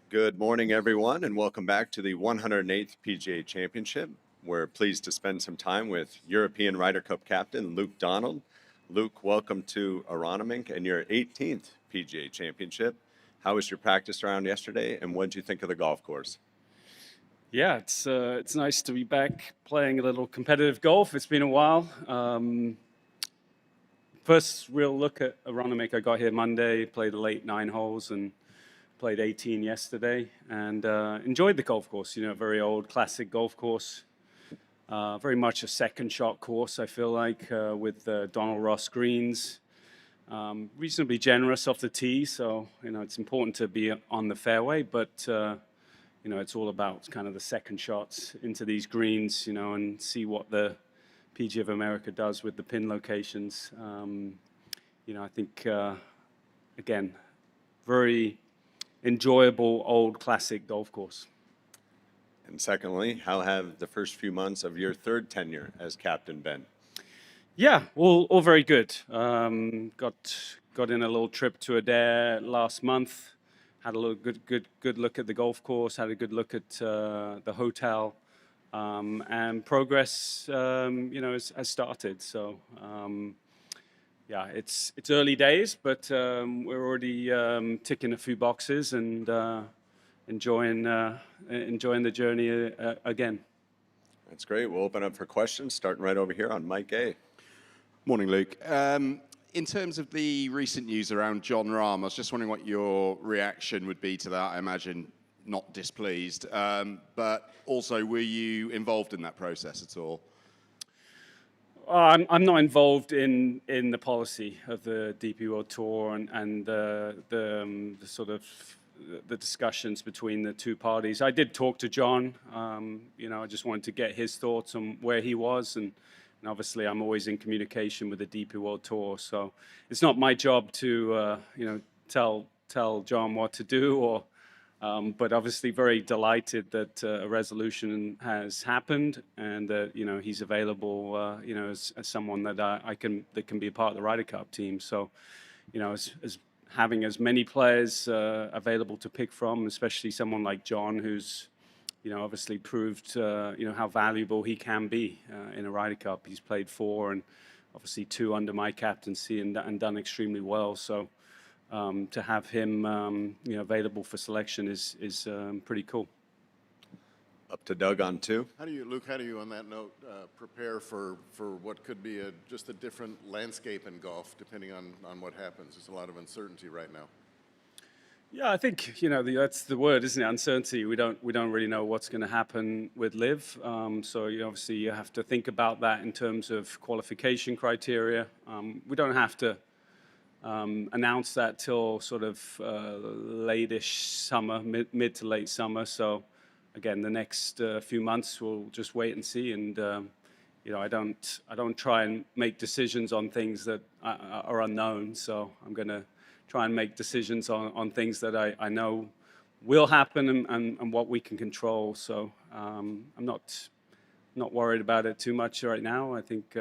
Good morning, everyone, and welcome back to the 108th PGA Championship. We're pleased to spend some time with European Ryder Cup captain Luke Donald. Luke, welcome to Aronimink and your 18th PGA Championship. How was your practice round yesterday, and what did you think of the golf course? Yeah, it's nice to be back playing a little competitive golf. It's been a while. First real look at Aronimink, I got here Monday, played the late 9 holes and played 18 yesterday, and enjoyed the golf course. You know, very old, classic golf course. Very much a second shot course, I feel like, with Donald Ross greens. Reasonably generous off the tee, so, you know, it's important to be on the fairway, but you know, it's all about kind of the second shots into these greens, you know, and see what the PGA of America does with the pin locations. You know, I think, again, very enjoyable old classic golf course. And secondly, how have the first few months of your third tenure as captain been? Yeah, all very good. Got in a little trip to Adair last month. Had a little good look at the golf course. Had a good look at the hotel, and progress, you know, has started. So yeah, it's early days, but we're already ticking a few boxes and enjoying the journey again. That's great. We'll open up for questions, starting right over here on Mike A. Morning, Luke. In terms of the recent news around John Rahm, I was just wondering what your reaction would be to that. I imagine not displeased, but also, were you involved in that process at all? I'm not involved in the policy of the DP World Tour and the sort of the discussions between the two parties. I did talk to John. You know, I just wanted to get his thoughts on where he was, and obviously I'm always in communication with the DP World Tour. So it's not my job to you know, tell John what to do, or but obviously very delighted that a resolution has happened and that, you know, he's available, you know, as someone that that can be a part of the Ryder Cup team. So, you know, as having as many players available to pick from, especially someone like John, who's, you know, obviously proved, you know, how valuable he can be in a Ryder Cup. He's played 4 and obviously 2 under my captaincy and done extremely well. So to have him, you know, available for selection is pretty cool. Up to Doug on 2. Luke, how do you, on that note, prepare for what could be just a different landscape in golf, depending on what happens? There's a lot of uncertainty right now. Yeah, I think, you know, that's the word, isn't it? Uncertainty. We don't really know what's going to happen with LIV. So obviously you have to think about that in terms of qualification criteria. We don't have to announce that till sort of late-ish summer, mid to late summer. So again, the next few months we'll just wait and see. And you know, I don't try and make decisions on things that are unknown. So I'm going to try and make decisions on things that I know will happen and what we can control. So I'm not worried about it too much right now. I think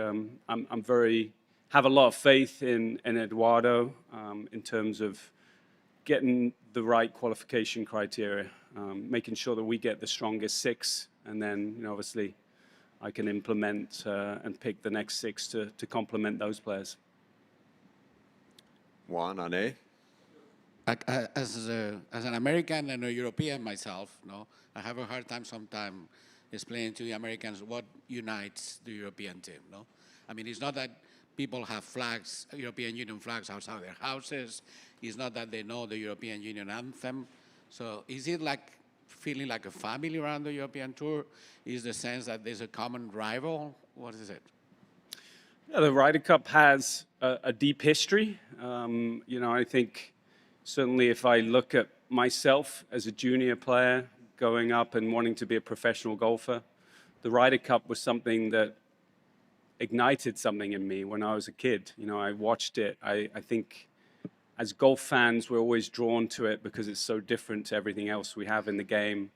have a lot of faith in Eduardo in terms of getting the right qualification criteria, making sure that we get the strongest 6, and then, you know, obviously I can implement and pick the next 6 to complement those players. Juan on A. As an American and a European myself, no, I have a hard time sometimes explaining to the Americans what unites the European team. No, I mean, it's not that people have flags, European Union flags outside their houses. It's not that they know the European Union anthem. So is it like feeling like a family around the European Tour? Is the sense that there's a common rival? What is it? Yeah, the Ryder Cup has a deep history. You know, I think certainly if I look at myself as a junior player going up and wanting to be a professional golfer, the Ryder Cup was something that ignited something in me when I was a kid. You know, I watched it. I think as golf fans, we're always drawn to it because it's so different to everything else we have in the game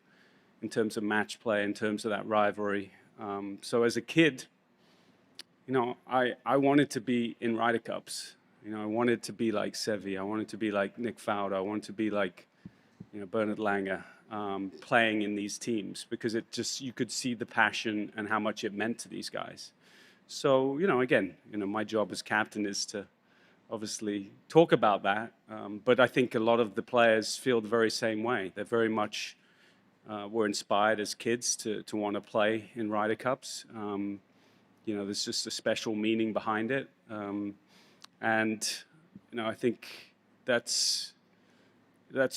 in terms of match play, in terms of that rivalry. So as a kid, you know, I wanted to be in Ryder Cups. You know, I wanted to be like Seve. I wanted to be like Nick Faldo. I wanted to be like Bernard Langer, playing in these teams, because you could see the passion and how much it meant to these guys. So, again, my job as captain is to obviously talk about that. But I think a lot of the players feel the very same way. They're very much were inspired as kids to want to play in Ryder Cups. There's just a special meaning behind it. I think that's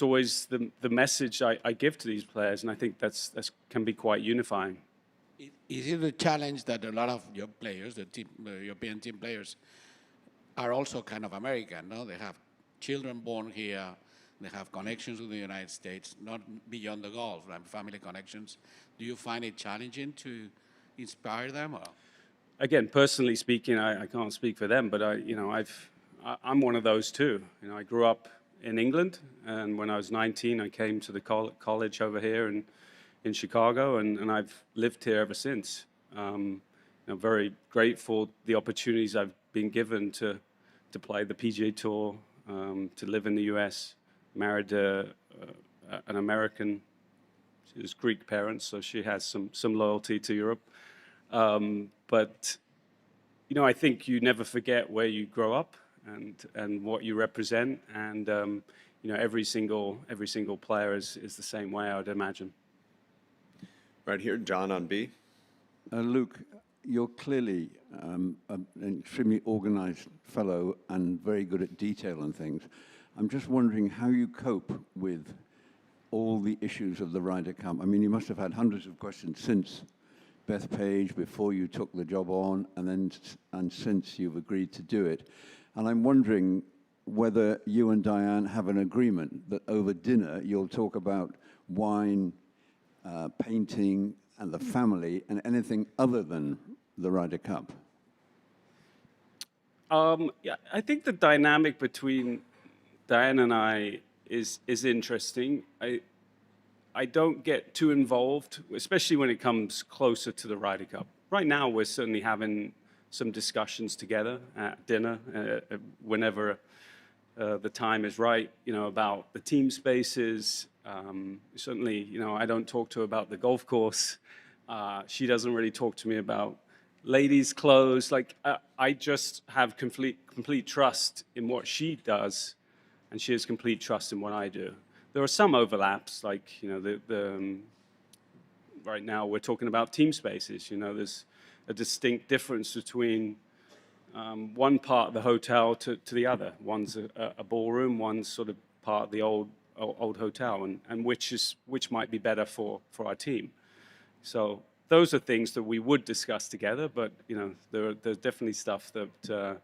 always the message I give to these players, and I think that's can be quite unifying. Is it a challenge that a lot of your players, the European team players, are also kind of American, no? They have children born here, they have connections with the United States, not beyond the golf, like family connections. Do you find it challenging to inspire them? Or? Again, personally speaking, I can't speak for them, but I'm one of those too. I grew up in England, and when I was 19, I came to the college over here in Chicago, and I've lived here ever since. I'm very grateful the opportunities I've been given to play the PGA Tour, to live in the U.S. Married an American. She has Greek parents, so she has some loyalty to Europe. But I think you never forget where you grow up and what you represent, and every single player is the same way, I would imagine. Right here, John on B. Luke, you're clearly an extremely organized fellow and very good at detail and things. I'm just wondering how you cope with all the issues of the Ryder Cup. I mean, you must have had hundreds of questions since Bethpage, before you took the job on, and since you've agreed to do it. And I'm wondering whether you and Diane have an agreement that over dinner you'll talk about wine, painting, and the family, and anything other than the Ryder Cup. Yeah, I think the dynamic between Diane and I is interesting. I don't get too involved, especially when it comes closer to the Ryder Cup. Right now, we're certainly having some discussions together at dinner, whenever the time is right, about the team spaces. Certainly, I don't talk to her about the golf course. She doesn't really talk to me about ladies' clothes. Like, I just have complete trust in what she does, and she has complete trust in what I do. There are some overlaps, like, right now we're talking about team spaces. There's a distinct difference between one part of the hotel to the other. One's a ballroom, one's sort of part of the old hotel, and which might be better for our team. So those are things that we would discuss together, but there's definitely stuff that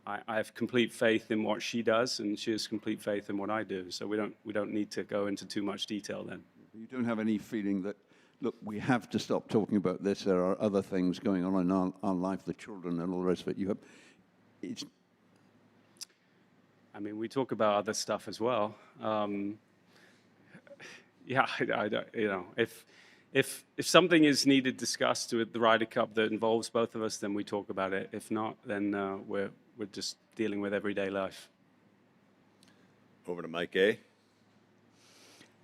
I have complete faith in what she does, and she has complete faith in what I do. So we don't need to go into too much detail then. You don't have any feeling that, look, we have to stop talking about this. There are other things going on in our life, the children and all the rest of it. I mean, we talk about other stuff as well. Yeah, I don't, if something is needed discussed with the Ryder Cup that involves both of us, then we talk about it. If not, then we're just dealing with everyday life. Over to Mike A.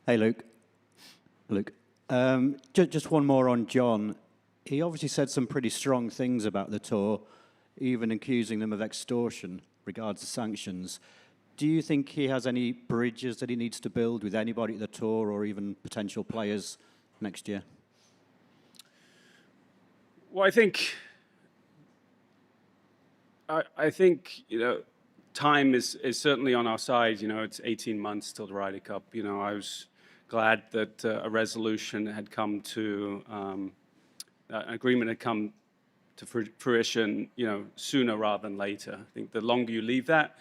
Hey, Luke. Just one more on John. He obviously said some pretty strong things about the tour, even accusing them of extortion regards to sanctions. Do you think he has any bridges that he needs to build with anybody at the tour or even potential players next year? Well, I think time is certainly on our side. It's 18 months till the Ryder Cup. I was glad that a resolution had come to, an agreement had come to fruition, sooner rather than later. I think the longer you leave that,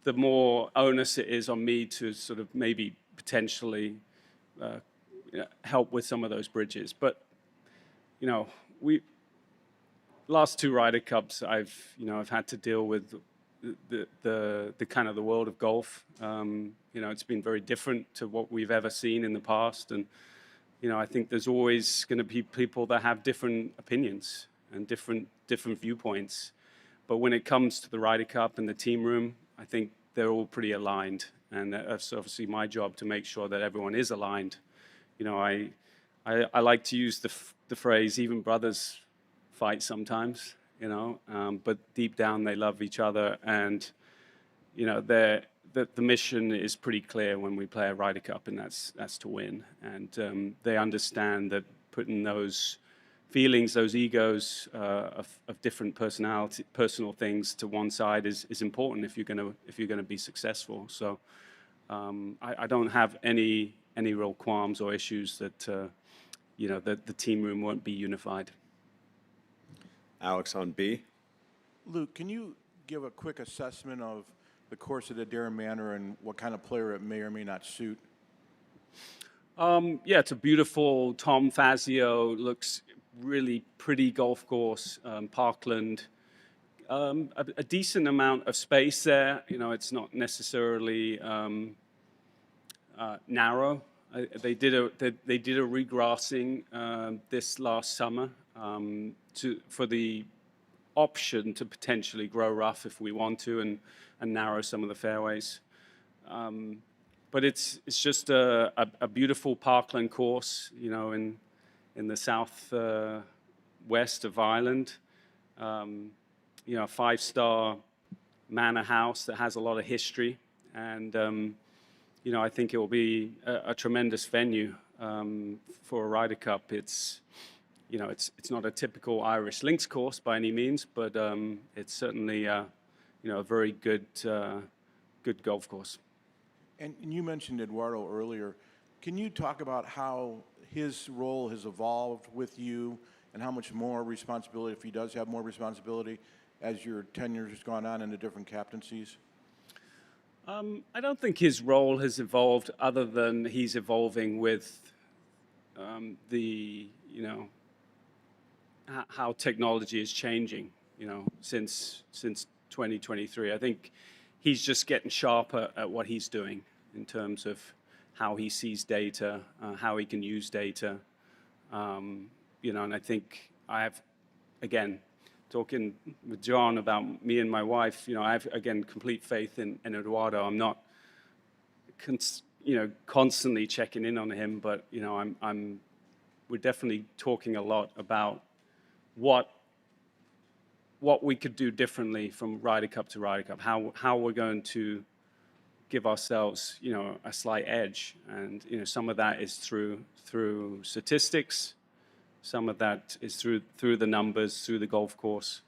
the more onus it is on me to sort of maybe potentially help with some of those bridges. But, last two Ryder Cups, I've had to deal with the kind of the world of golf. It's been very different to what we've ever seen in the past, and I think there's always going to be people that have different opinions and different viewpoints. But when it comes to the Ryder Cup and the team room, I think they're all pretty aligned, and that's obviously my job to make sure that everyone is aligned. You know, I like to use the phrase, even brothers fight sometimes, you know, but deep down they love each other, and you know, the mission is pretty clear when we play a Ryder Cup, and that's to win. And they understand that putting those feelings, those egos of different personal things to one side is important if you're gonna be successful. So I don't have any real qualms or issues that you know, that the team room won't be unified. Alex on B. Luke, can you give a quick assessment of the course of the Darren Manor and what kind of player it may or may not suit? Yeah, it's a beautiful Tom Fazio, looks really pretty golf course, parkland. A decent amount of space there. You know, it's not necessarily narrow. They did a regrassing this last summer for the option to potentially grow rough if we want to and narrow some of the fairways. But it's just a beautiful parkland course, you know, in the south west of Ireland. You know, a 5-star manor house that has a lot of history, and you know, I think it will be a tremendous venue for a Ryder Cup. It's, you know, it's not a typical Irish links course by any means, but it's certainly you know, a very good golf course. And you mentioned Eduardo earlier. Can you talk about how his role has evolved with you and how much more responsibility, if he does have more responsibility, as your tenure has gone on in the different captaincies? I don't think his role has evolved other than he's evolving with the, you know, how technology is changing, you know, since 2023. I think he's just getting sharper at what he's doing in terms of how he sees data, how he can use data. You know, and I think I have, again, talking with John about me and my wife, you know, I have, again, complete faith in Eduardo. I'm not, you know, constantly checking in on him, but, you know, we're definitely talking a lot about what we could do differently from Ryder Cup to Ryder Cup, how we're going to give ourselves, you know, a slight edge. And, you know, some of that is through statistics, some of that is through the numbers, through the golf course.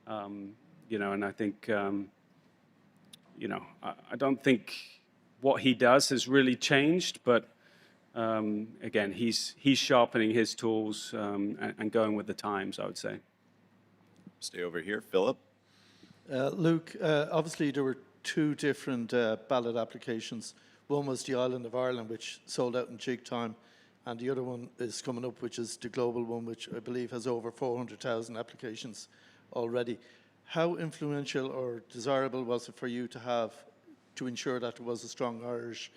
You know, and I think, you know, I don't think what he does has really changed, but again, he's sharpening his tools and going with the times, I would say. Stay over here. Philip? Luke, obviously there were two different ballot applications. One was the Island of Ireland, which sold out in jig time, and the other one is coming up, which is the global one, which I believe has over 400,000 applications already. How influential or desirable was it for you to have to ensure that there was a strong Irish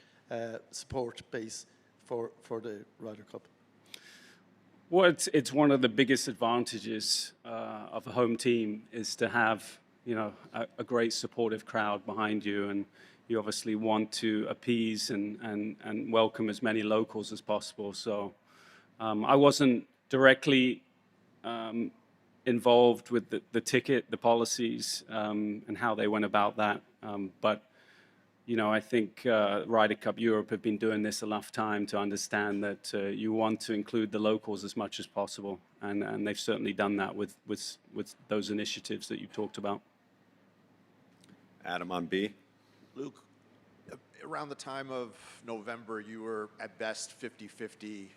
support base for the Ryder Cup? Well, it's one of the biggest advantages of a home team is to have, you know, a great supportive crowd behind you, and you obviously want to appease and welcome as many locals as possible. So I wasn't directly involved with the ticket, the policies, and how they went about that, but you know, I think Ryder Cup Europe have been doing this enough time to understand that you want to include the locals as much as possible, and they've certainly done that with those initiatives that you talked about. Adam on B. Luke, around the time of November, you were at best 50-50, at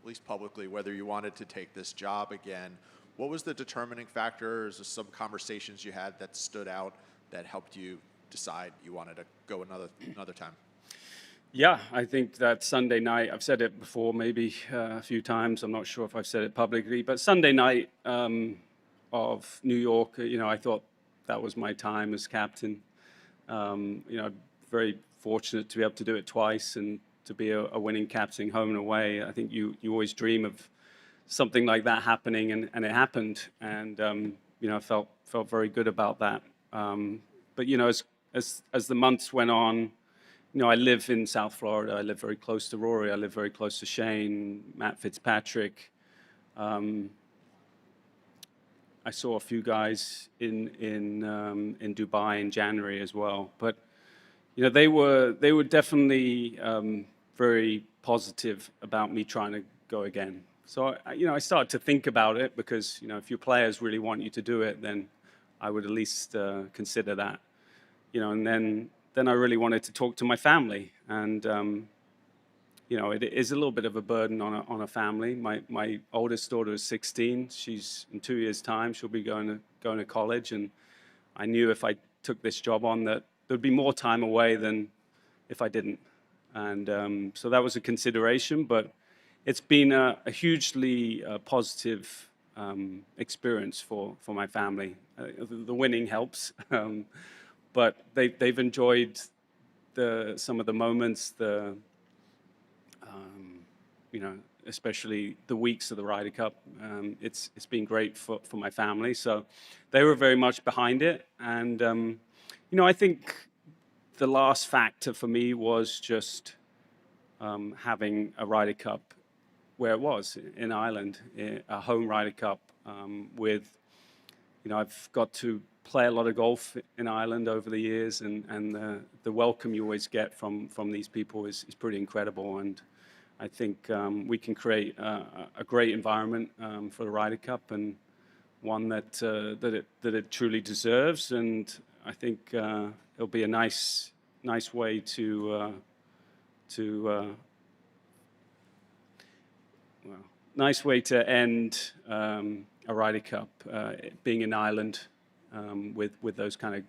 least publicly, whether you wanted to take this job again. What was the determining factor? Is there some conversations you had that stood out that helped you decide you wanted to go another time? Yeah, I think that Sunday night, I've said it before maybe a few times, I'm not sure if I've said it publicly, but Sunday night of New York, you know, I thought that was my time as captain. You know, very fortunate to be able to do it twice and to be a winning captain home and away. I think you always dream of something like that happening, and it happened, and you know, I felt very good about that. But you know, as the months went on, you know, I live in South Florida. I live very close to Rory. I live very close to Shane, Matt Fitzpatrick. I saw a few guys in Dubai in January as well. But you know, they were definitely very positive about me trying to go again. So you know, I started to think about it because you know, if your players really want you to do it, then I would at least consider that. You know, and then I really wanted to talk to my family, and you know, it is a little bit of a burden on a family. My oldest daughter is 16. She's in 2 years' time. She'll be going to college, and I knew if I took this job on that there'd be more time away than if I didn't. And so that was a consideration, but it's been a hugely positive experience for my family. The winning helps, but they've enjoyed some of the moments, you know, especially the weeks of the Ryder Cup. It's been great for my family, so they were very much behind it. And you know, I think the last factor for me was just having a Ryder Cup where it was in Ireland, a home Ryder Cup with, you know, I've got to play a lot of golf in Ireland over the years, and the welcome you always get from these people is pretty incredible. And I think we can create a great environment for the Ryder Cup, and one that it truly deserves. And I think it'll be a nice way nice way to end a Ryder Cup, being in Ireland with those kind of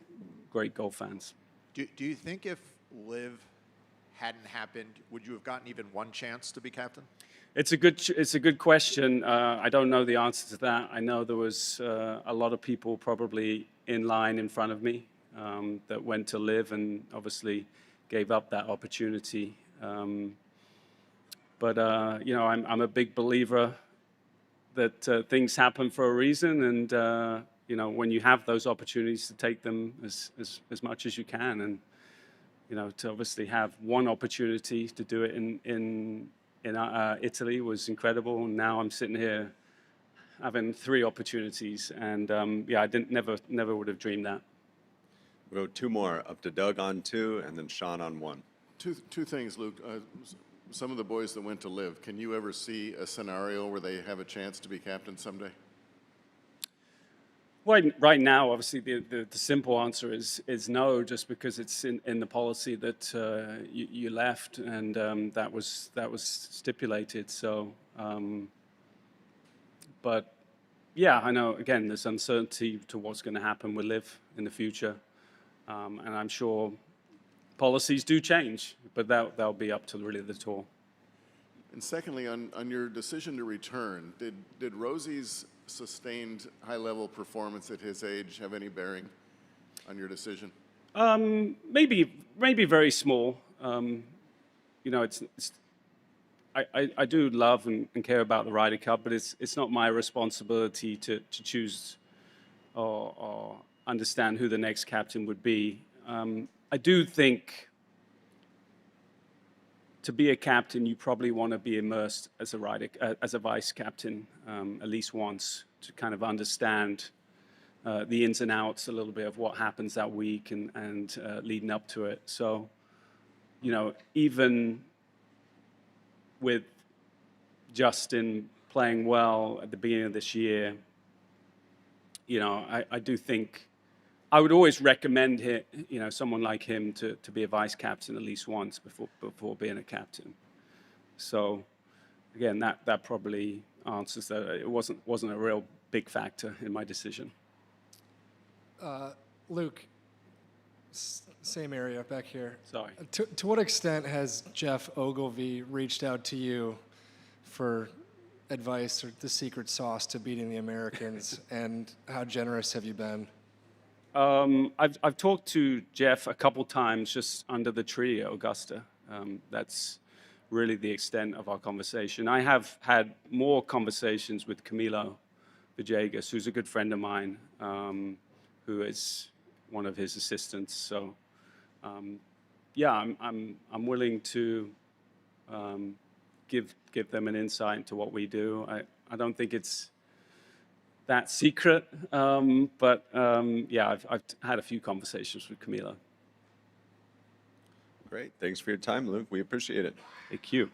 great golf fans. Do you think if Liv hadn't happened, would you have gotten even one chance to be captain? It's a good question. I don't know the answer to that. I know there was a lot of people probably in line in front of me that went to Liv and obviously gave up that opportunity. But you know, I'm a big believer that things happen for a reason, and you know, when you have those opportunities, to take them as much as you can. And you know, to obviously have one opportunity to do it in Italy was incredible. And now I'm sitting here having 3 opportunities, and yeah, I never would have dreamed that. We'll go 2 more, up to Doug on 2, and then Sean on 1. Two things, Luke. Some of the boys that went to Live, can you ever see a scenario where they have a chance to be captain someday? Right now, obviously, the simple answer is no, just because it's in the policy that you left, and that was stipulated. So, but yeah, I know. Again, there's uncertainty to what's going to happen with Liv in the future, and I'm sure policies do change, but that'll be up to really the tour. And secondly, on your decision to return, did Rosie's sustained high-level performance at his age have any bearing on your decision? Maybe very small. You know, I do love and care about the Ryder Cup, but it's not my responsibility to choose or understand who the next captain would be. I do think to be a captain, you probably want to be immersed as a vice captain at least once, to kind of understand the ins and outs a little bit of what happens that week and leading up to it. So, you know, even with Justin playing well at the beginning of this year, you know, I do think I would always recommend someone like him to be a vice captain at least once before being a captain. So, again, that probably answers that. It wasn't a real big factor in my decision. Luke, same area back here. Sorry. To what extent has Jeff Ogilvy reached out to you for advice or the secret sauce to beating the Americans, and how generous have you been? I've talked to Jeff a couple times just under the tree at Augusta. That's really the extent of our conversation. I have had more conversations with Camilo Villegas, who's a good friend of mine, who is one of his assistants. So, yeah, I'm willing to give them an insight into what we do. I don't think it's that secret, but yeah, I've had a few conversations with Camilo. Great. Thanks for your time, Luke. We appreciate it. Thank you.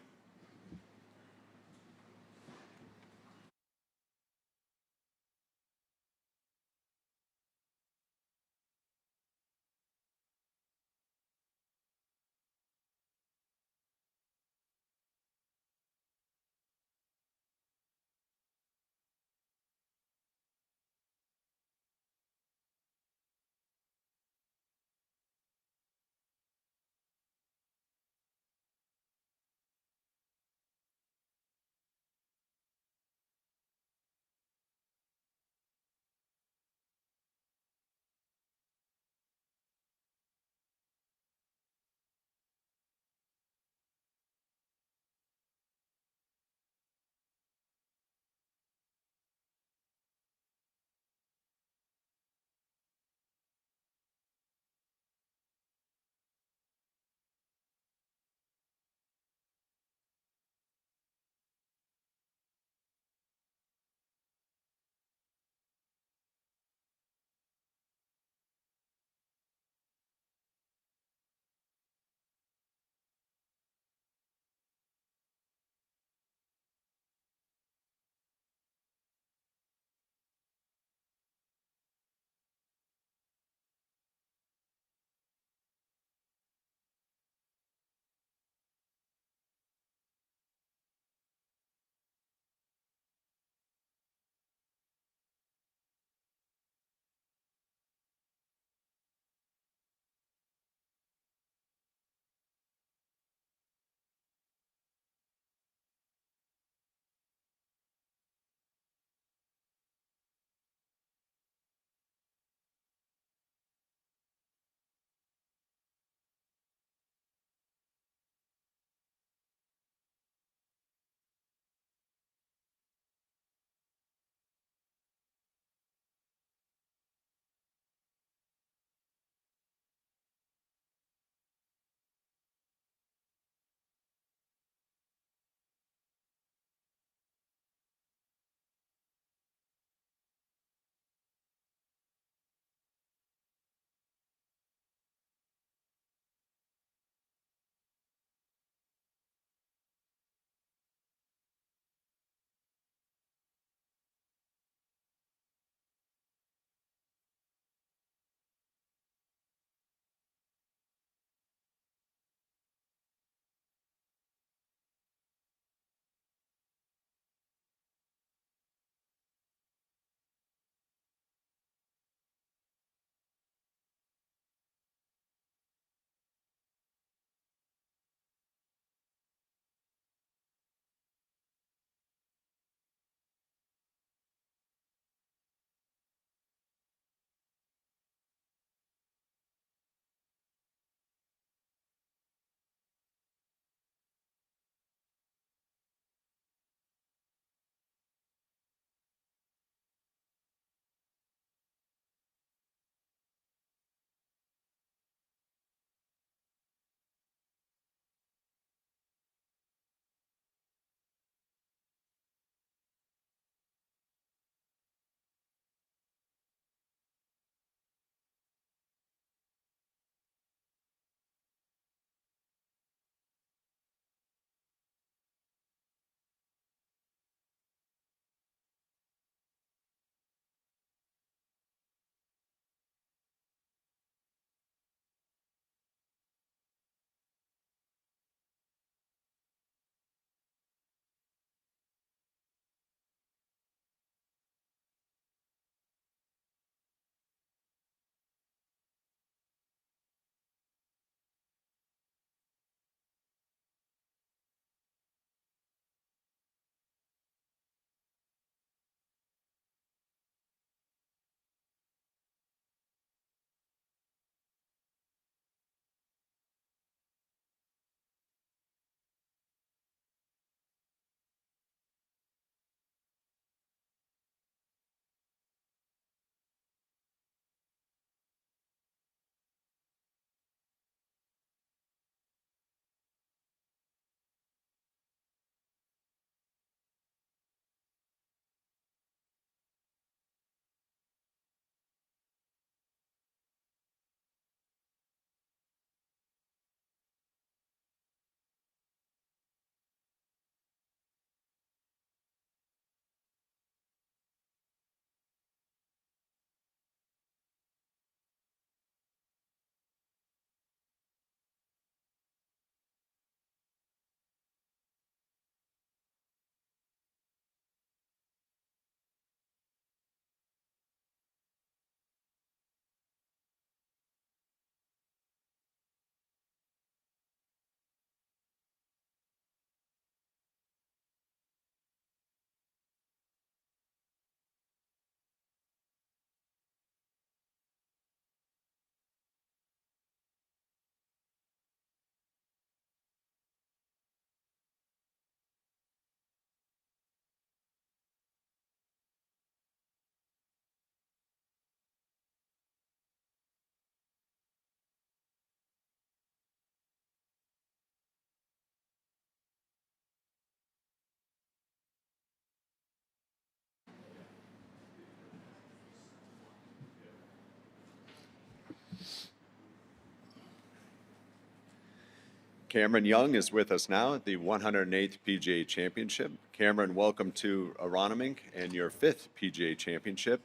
Cameron Young is with us now at the 108th PGA Championship. Cameron, welcome to Aronimink and your 5th PGA Championship.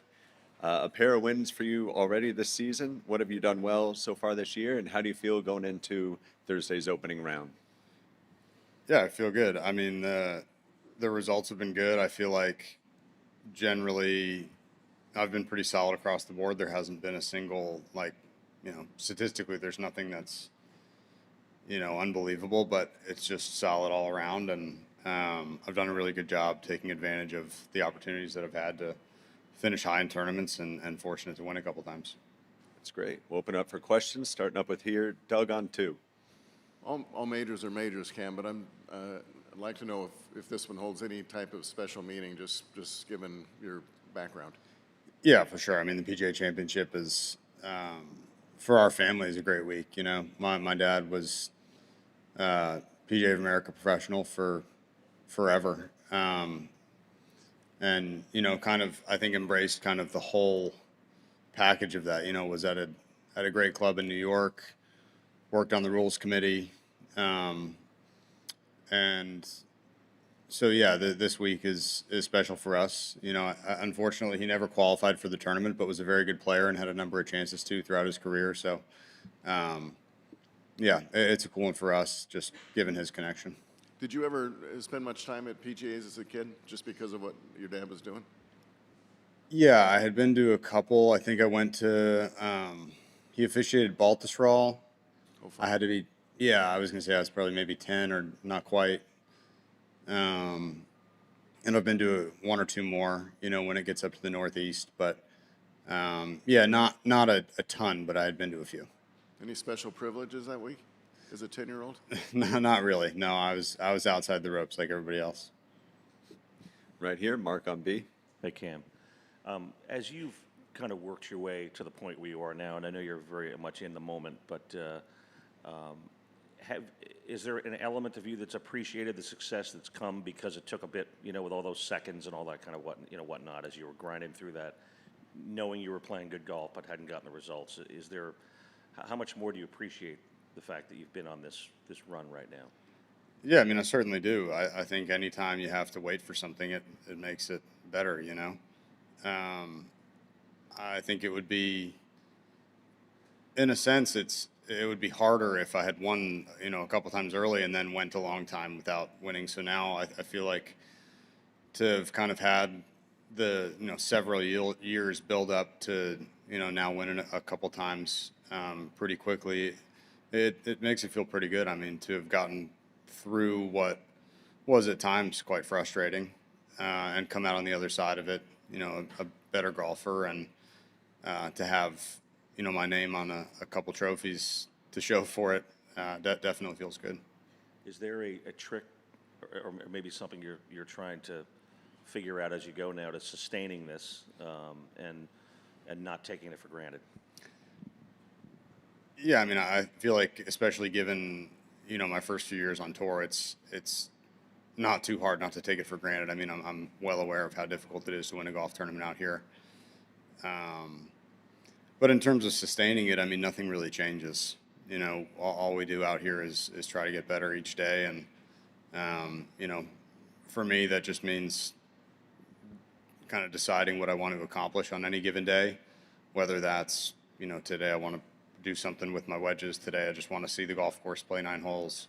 A pair of wins for you already this season. What have you done well so far this year, and how do you feel going into Thursday's opening round? Yeah, I feel good. I mean, the results have been good. I feel like generally I've been pretty solid across the board. There hasn't been a single, like, statistically, there's nothing that's, unbelievable, but it's just solid all around. And I've done a really good job taking advantage of the opportunities that I've had to finish high in tournaments and fortunate to win a couple times. That's great. We'll open up for questions, starting up with here, Doug on 2. All majors are majors, Cam, but I'd like to know if this one holds any type of special meaning, just given your background. Yeah, for sure. I mean, the PGA Championship is, for our family, is a great week. My dad was PGA of America professional for forever. And, kind of, I think, embraced kind of the whole package of that. Was at a great club in New York, worked on the rules committee. And so, yeah, this week is special for us. Unfortunately, he never qualified for the tournament, but was a very good player and had a number of chances to throughout his career. So, yeah, it's a cool one for us, just given his connection. Did you ever spend much time at PGAs as a kid, just because of what your dad was doing? Yeah, I had been to a couple. I think I went to, he officiated Baltusrol. I had to be, I was going to say I was probably maybe 10 or not quite. And I've been to 1 or 2 more, when it gets up to the Northeast. But, not a ton, but I had been to a few. Any special privileges that week as a 10-year-old? No, not really. No, I was outside the ropes like everybody else. Right here, Mark on B. Hey, Cam. As you've kind of worked your way to the point where you are now, and I know you're very much in the moment, but is there an element of you that's appreciated the success that's come because it took a bit, with all those seconds and all that kind of whatnot, as you were grinding through that, knowing you were playing good golf but hadn't gotten the results? Is there, how much more do you appreciate the fact that you've been on this run right now? Yeah, I mean, I certainly do. I think anytime you have to wait for something, it makes it better, I think it would be, in a sense, it would be harder if I had won, a couple times early and then went a long time without winning. So now I feel like to have kind of had the, several years build up to, now winning a couple times pretty quickly, it makes it feel pretty good. I mean, to have gotten through what was at times quite frustrating and come out on the other side of it, a better golfer, and to have, my name on a couple trophies to show for it, that definitely feels good. Is there a trick or maybe something you're trying to figure out as you go now to sustaining this and not taking it for granted? Yeah, I mean, I feel like, especially given, my first few years on tour, it's not too hard not to take it for granted. I mean, I'm well aware of how difficult it is to win a golf tournament out here. But in terms of sustaining it, I mean, nothing really changes. All we do out here is try to get better each day. And, for me, that just means kind of deciding what I want to accomplish on any given day, whether that's, today I want to do something with my wedges. Today I just want to see the golf course play 9 holes.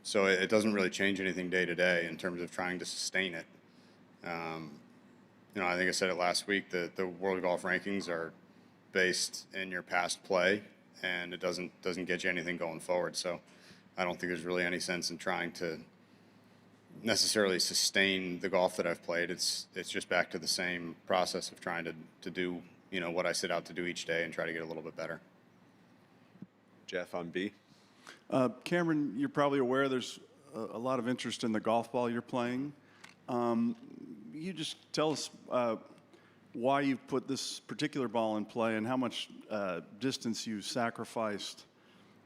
So it doesn't really change anything day to day in terms of trying to sustain it. I think I said it last week, that the World Golf Rankings are based in your past play, and it doesn't get you anything going forward. So I don't think there's really any sense in trying to necessarily sustain the golf that I've played. It's just back to the same process of trying to do, what I set out to do each day and try to get a little bit better. Jeff on B. Cameron, you're probably aware there's a lot of interest in the golf ball you're playing. You just tell us why you put this particular ball in play and how much distance you sacrificed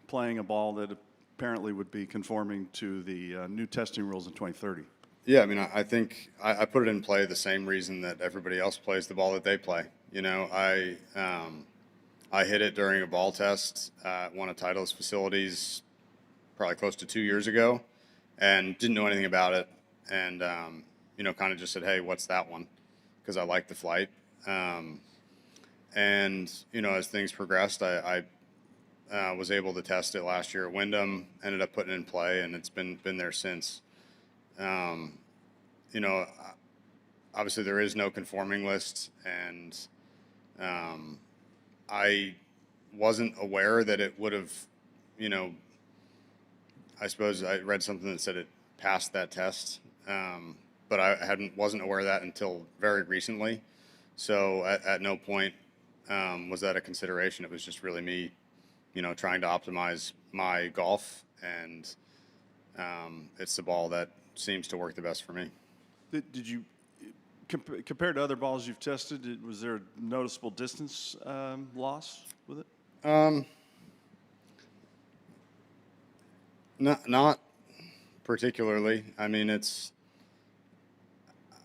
playing a ball that apparently would be conforming to the new testing rules in 2030. Yeah, I mean, I think I put it in play the same reason that everybody else plays the ball that they play. I hit it during a ball test at one of Titleist's facilities probably close to 2 years ago, and didn't know anything about it, and kind of just said, hey, what's that one? Because I liked the flight. And as things progressed, I was able to test it last year at Wyndham, ended up putting it in play, and it's been there since. Obviously there is no conforming list, and I wasn't aware that it would have, I suppose I read something that said it passed that test, but I wasn't aware of that until very recently. So at no point was that a consideration. It was just really me, trying to optimize my golf, and it's the ball that seems to work the best for me. Did you, compared to other balls you've tested, was there a noticeable distance loss with it? Not particularly. I mean,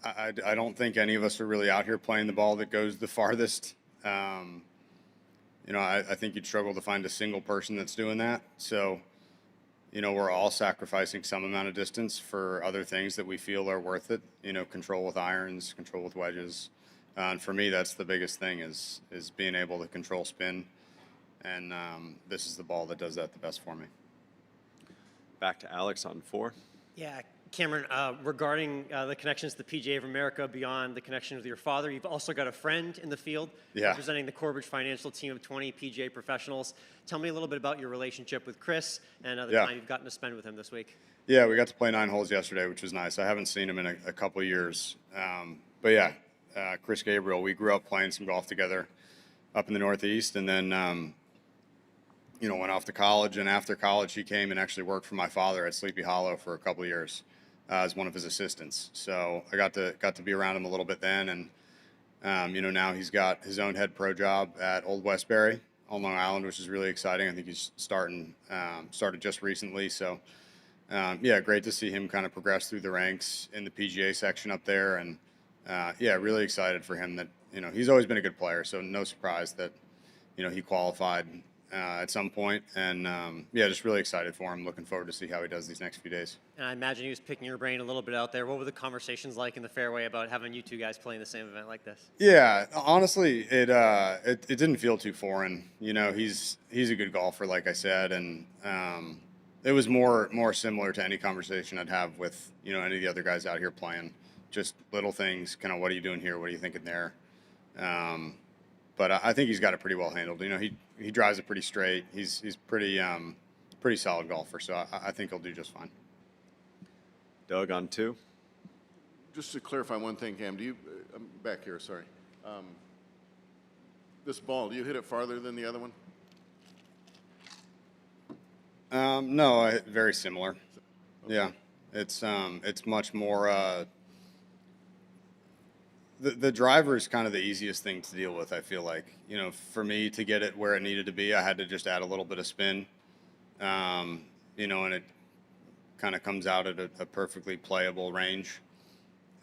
I don't think any of us are really out here playing the ball that goes the farthest. I think you'd struggle to find a single person that's doing that. So, we're all sacrificing some amount of distance for other things that we feel are worth it. Control with irons, control with wedges. And for me, that's the biggest thing is being able to control spin. And this is the ball that does that the best for me. Back to Alex on 4. Yeah, Cameron, regarding the connections to the PGA of America beyond the connection with your father, you've also got a friend in the field representing the Corbridge Financial team of 20 PGA professionals. Tell me a little bit about your relationship with Chris and the time you've gotten to spend with him this week. Yeah, we got to play 9 holes yesterday, which was nice. I haven't seen him in a couple of years. But yeah, Chris Gabriel, we grew up playing some golf together up in the Northeast, and then went off to college, and after college he came and actually worked for my father at Sleepy Hollow for a couple of years as one of his assistants. So I got to be around him a little bit then, and now he's got his own head pro job at Old Westbury on Long Island, which is really exciting. I think he's started just recently. So great to see him kind of progress through the ranks in the PGA section up there, and really excited for him that he's always been a good player. So no surprise that he qualified at some point, and just really excited for him. Looking forward to see how he does these next few days. And I imagine he was picking your brain a little bit out there. What were the conversations like in the fairway about having you two guys playing the same event like this? Yeah, honestly, it didn't feel too foreign. He's a good golfer, like I said, and it was more similar to any conversation I'd have with any of the other guys out here playing. Just little things, kind of what are you doing here? What are you thinking there? But I think he's got it pretty well handled. He drives it pretty straight. He's pretty solid golfer, so I think he'll do just fine. Doug on 2. Just to clarify one thing, Cam, do you back here? Sorry, this ball, do you hit it farther than the other one? No, very similar. Okay. Yeah, it's much more. The driver is kind of the easiest thing to deal with, I feel like. For me to get it where it needed to be, I had to just add a little bit of spin, and it kind of comes out at a perfectly playable range.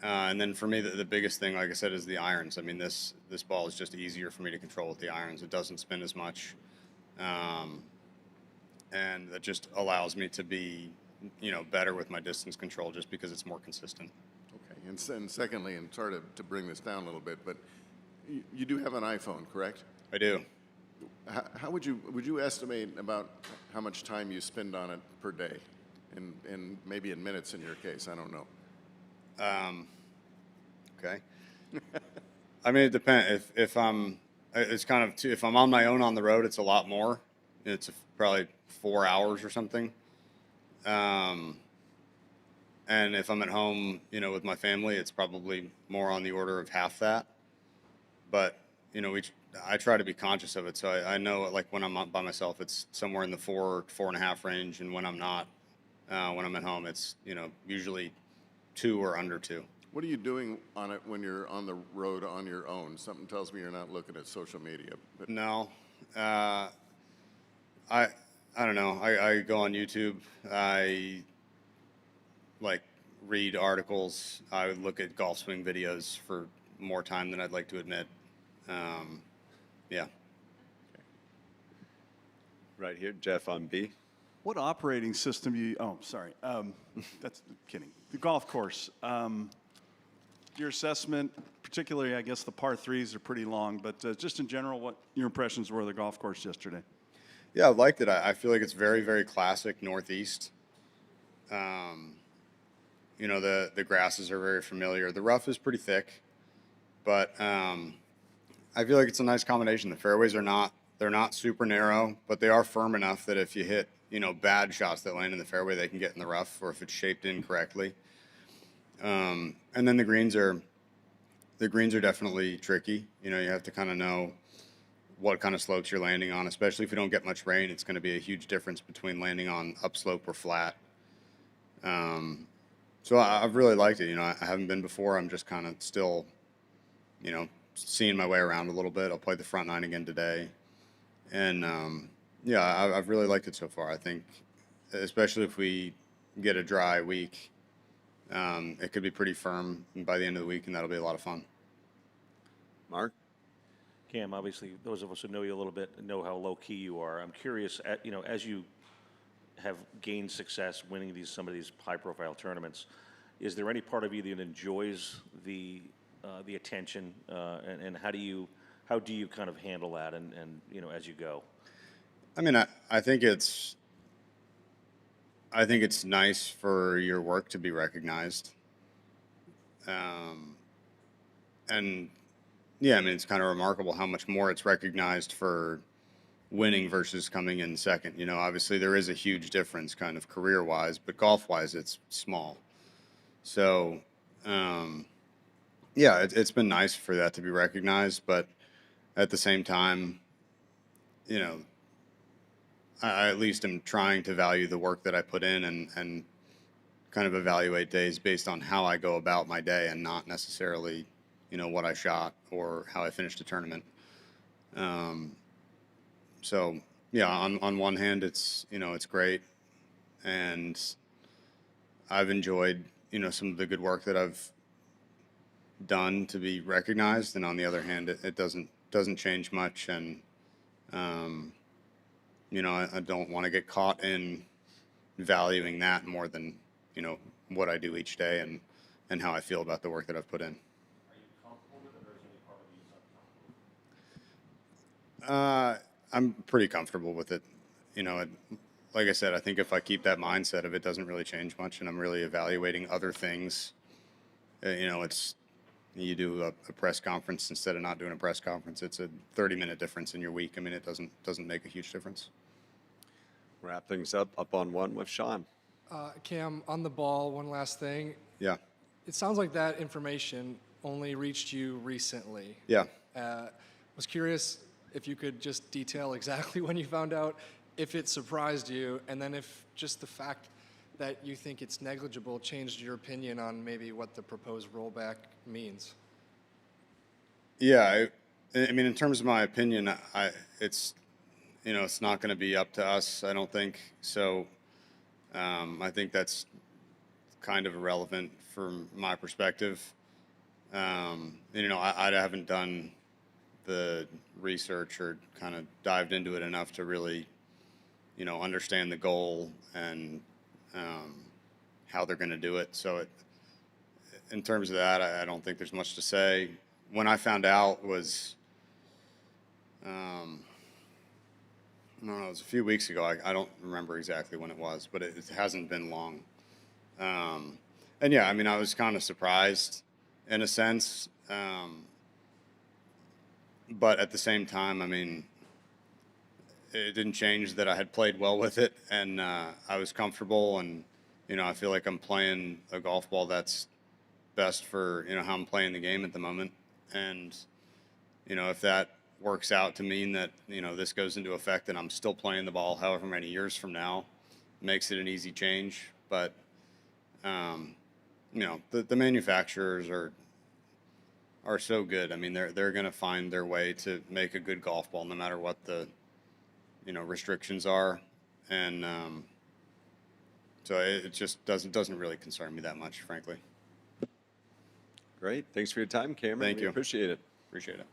And then for me, the biggest thing, like I said, is the irons. I mean, this ball is just easier for me to control with the irons. It doesn't spin as much, and that just allows me to be, better with my distance control just because it's more consistent. And secondly, and sorry to bring this down a little bit, but you do have an iPhone, correct? I do. How would you estimate about how much time you spend on it per day, and maybe in minutes in your case? I don't know. Okay. I mean, it depends. If I'm on my own on the road, it's a lot more. It's probably 4 hours or something. And if I'm at home, with my family, it's probably more on the order of half that. But, I try to be conscious of it. So I know, like, when I'm by myself, it's somewhere in the 4.5 range. And when I'm not, when I'm at home, it's, usually 2 or under 2. What are you doing on it when you're on the road on your own? Something tells me you're not looking at social media. But no. I don't know. I go on YouTube. I read articles. I would look at golf swing videos for more time than I'd like to admit. Yeah. Right here, Jeff on B. What operating system you? Oh, sorry. That's kidding. The golf course. Your assessment, particularly, I guess the par threes are pretty long, but just in general, what your impressions were of the golf course yesterday? Yeah, I liked it. I feel like it's very, very classic Northeast. You know, the grasses are very familiar. The rough is pretty thick, but I feel like it's a nice combination. The fairways they're not super narrow, but they are firm enough that if you hit, you know, bad shots that land in the fairway, they can get in the rough, or if it's shaped incorrectly. And then the greens are definitely tricky. You know, you have to kind of know what kind of slopes you're landing on, especially if you don't get much rain. It's going to be a huge difference between landing on upslope or flat. So I've really liked it. You know, I haven't been before. I'm just kind of still, you know, seeing my way around a little bit. I'll play the front nine again today. And, yeah, I've really liked it so far. I think, especially if we get a dry week, it could be pretty firm by the end of the week, and that'll be a lot of fun. Mark? Cam, obviously, those of us who know you a little bit know how low-key you are. I'm curious, you know, as you have gained success winning some of these high-profile tournaments, is there any part of you that enjoys the attention, and how do you kind of handle that, and you know, as you go? I mean, I think it's nice for your work to be recognized. And yeah, I mean, it's kind of remarkable how much more it's recognized for winning versus coming in second. You know, obviously there is a huge difference kind of career-wise, but golf-wise, it's small. So, yeah, it's been nice for that to be recognized, but at the same time, you know, I at least am trying to value the work that I put in and kind of evaluate days based on how I go about my day and not necessarily, you know, what I shot or how I finished a tournament. So yeah, on one hand, it's, you know, it's great, and I've enjoyed, you know, some of the good work that I've done to be recognized, and on the other hand, it doesn't change much, and you know, I don't want to get caught in valuing that more than, you know, what I do each day and how I feel about the work that I've put in. Are you comfortable with it, or is any part of you not comfortable? I'm pretty comfortable with it. You know, like I said, I think if I keep that mindset of it doesn't really change much, and I'm really evaluating other things, you know, you do a press conference instead of not doing a press conference. It's a 30-minute difference in your week. I mean, it doesn't make a huge difference. Wrap things up on one with Sean. Cam, on the ball, one last thing. Yeah. It sounds like that information only reached you recently. Yeah. Was curious if you could just detail exactly when you found out, if it surprised you, and then if just the fact that you think it's negligible changed your opinion on maybe what the proposed rollback means. Yeah, I mean, in terms of my opinion, it's, you know, it's not going to be up to us, I don't think. So I think that's kind of irrelevant from my perspective. You know, I haven't done the research or kind of dived into it enough to really, you know, understand the goal and how they're going to do it. So in terms of that, I don't think there's much to say. When I found out was, I don't know, it was a few weeks ago. I don't remember exactly when it was, but it hasn't been long. And yeah, I mean, I was kind of surprised in a sense. But at the same time, I mean, it didn't change that I had played well with it, and I was comfortable, and, you know, I feel like I'm playing a golf ball that's best for, you know, how I'm playing the game at the moment. And, you know, if that works out to mean that, you know, this goes into effect and I'm still playing the ball however many years from now, makes it an easy change. But, you know, the manufacturers are so good. I mean, they're going to find their way to make a good golf ball no matter what the, you know, restrictions are. And so it just doesn't really concern me that much, frankly. Great. Thanks for your time, Cameron. Thank you. Appreciate it. Appreciate it.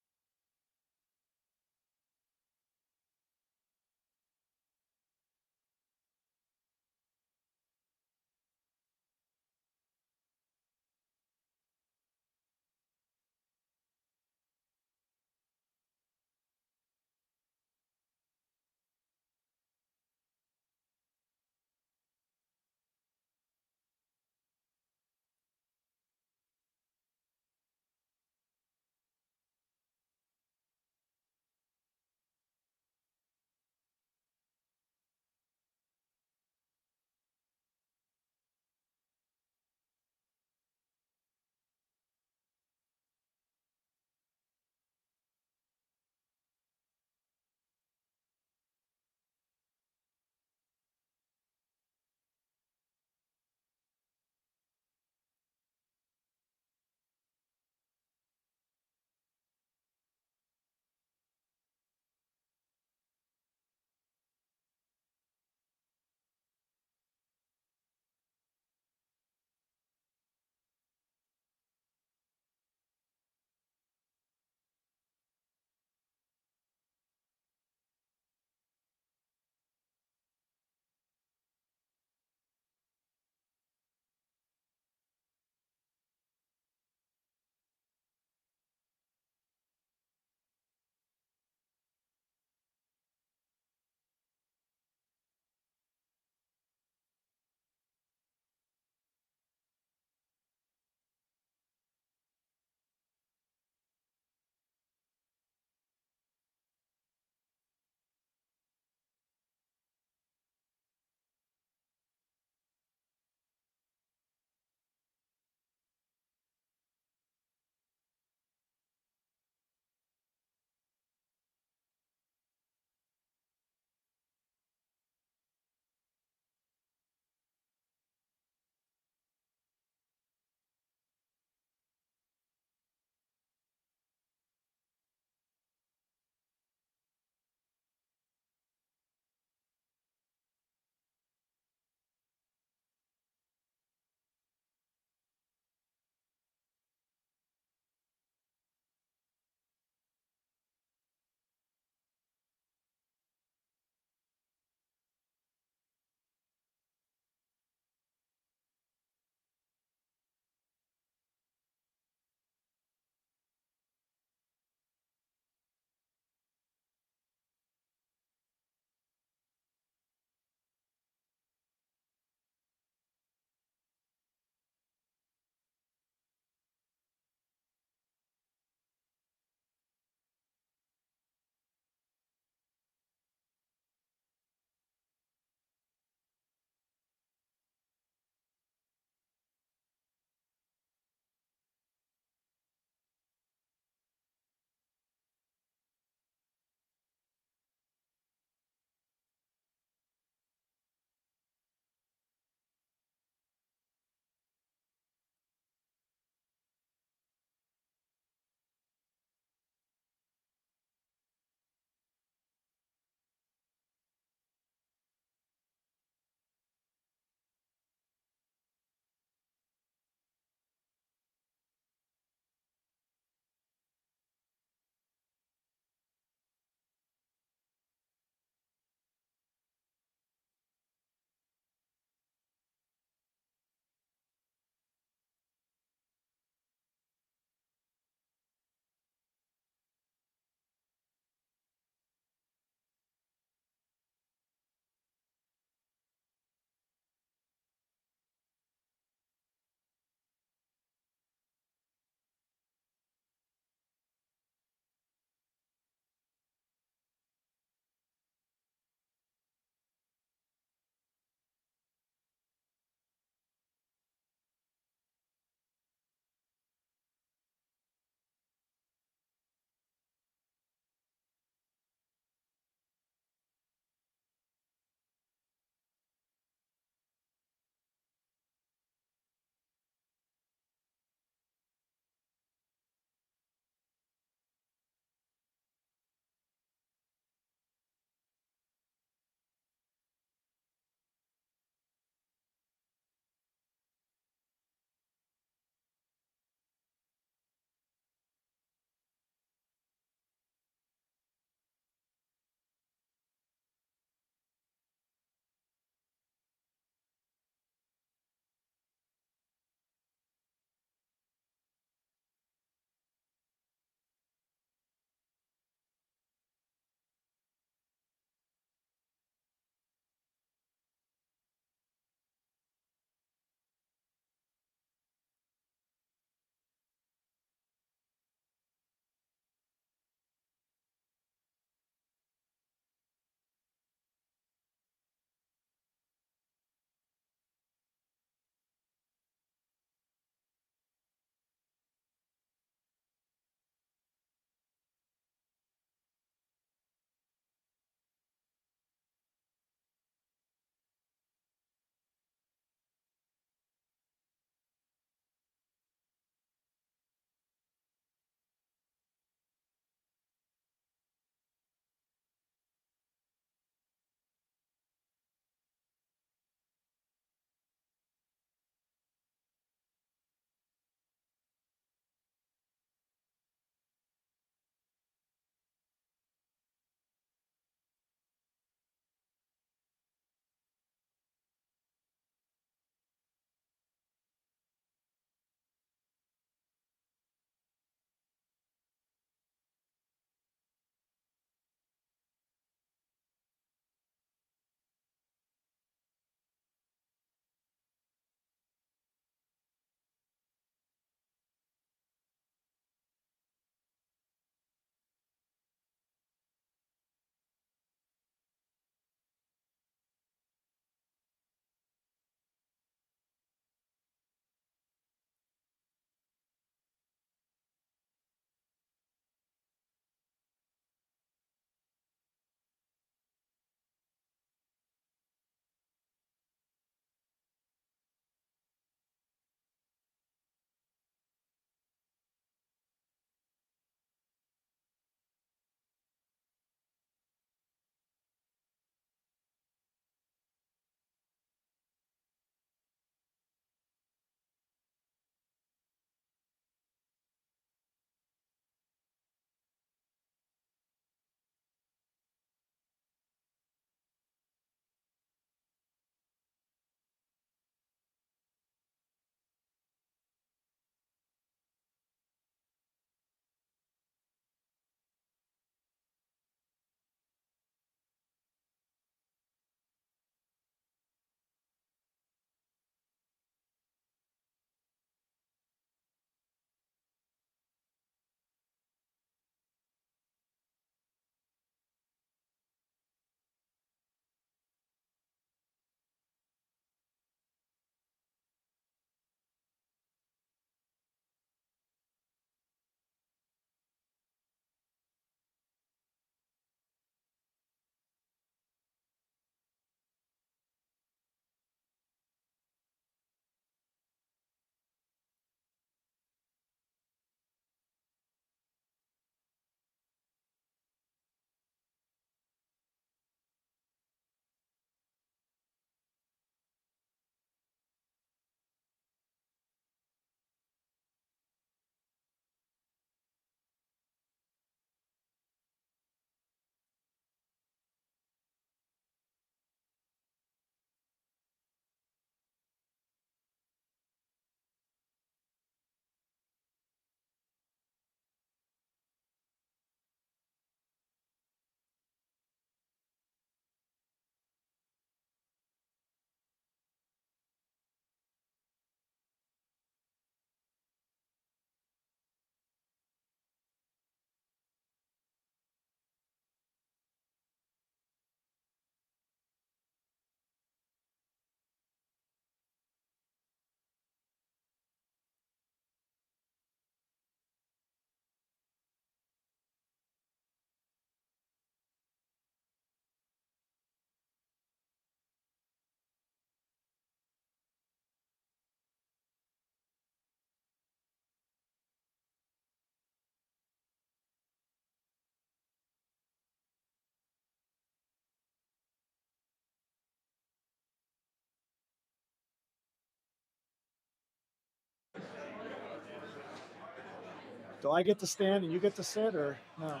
Do I get to stand and you get to sit, or no?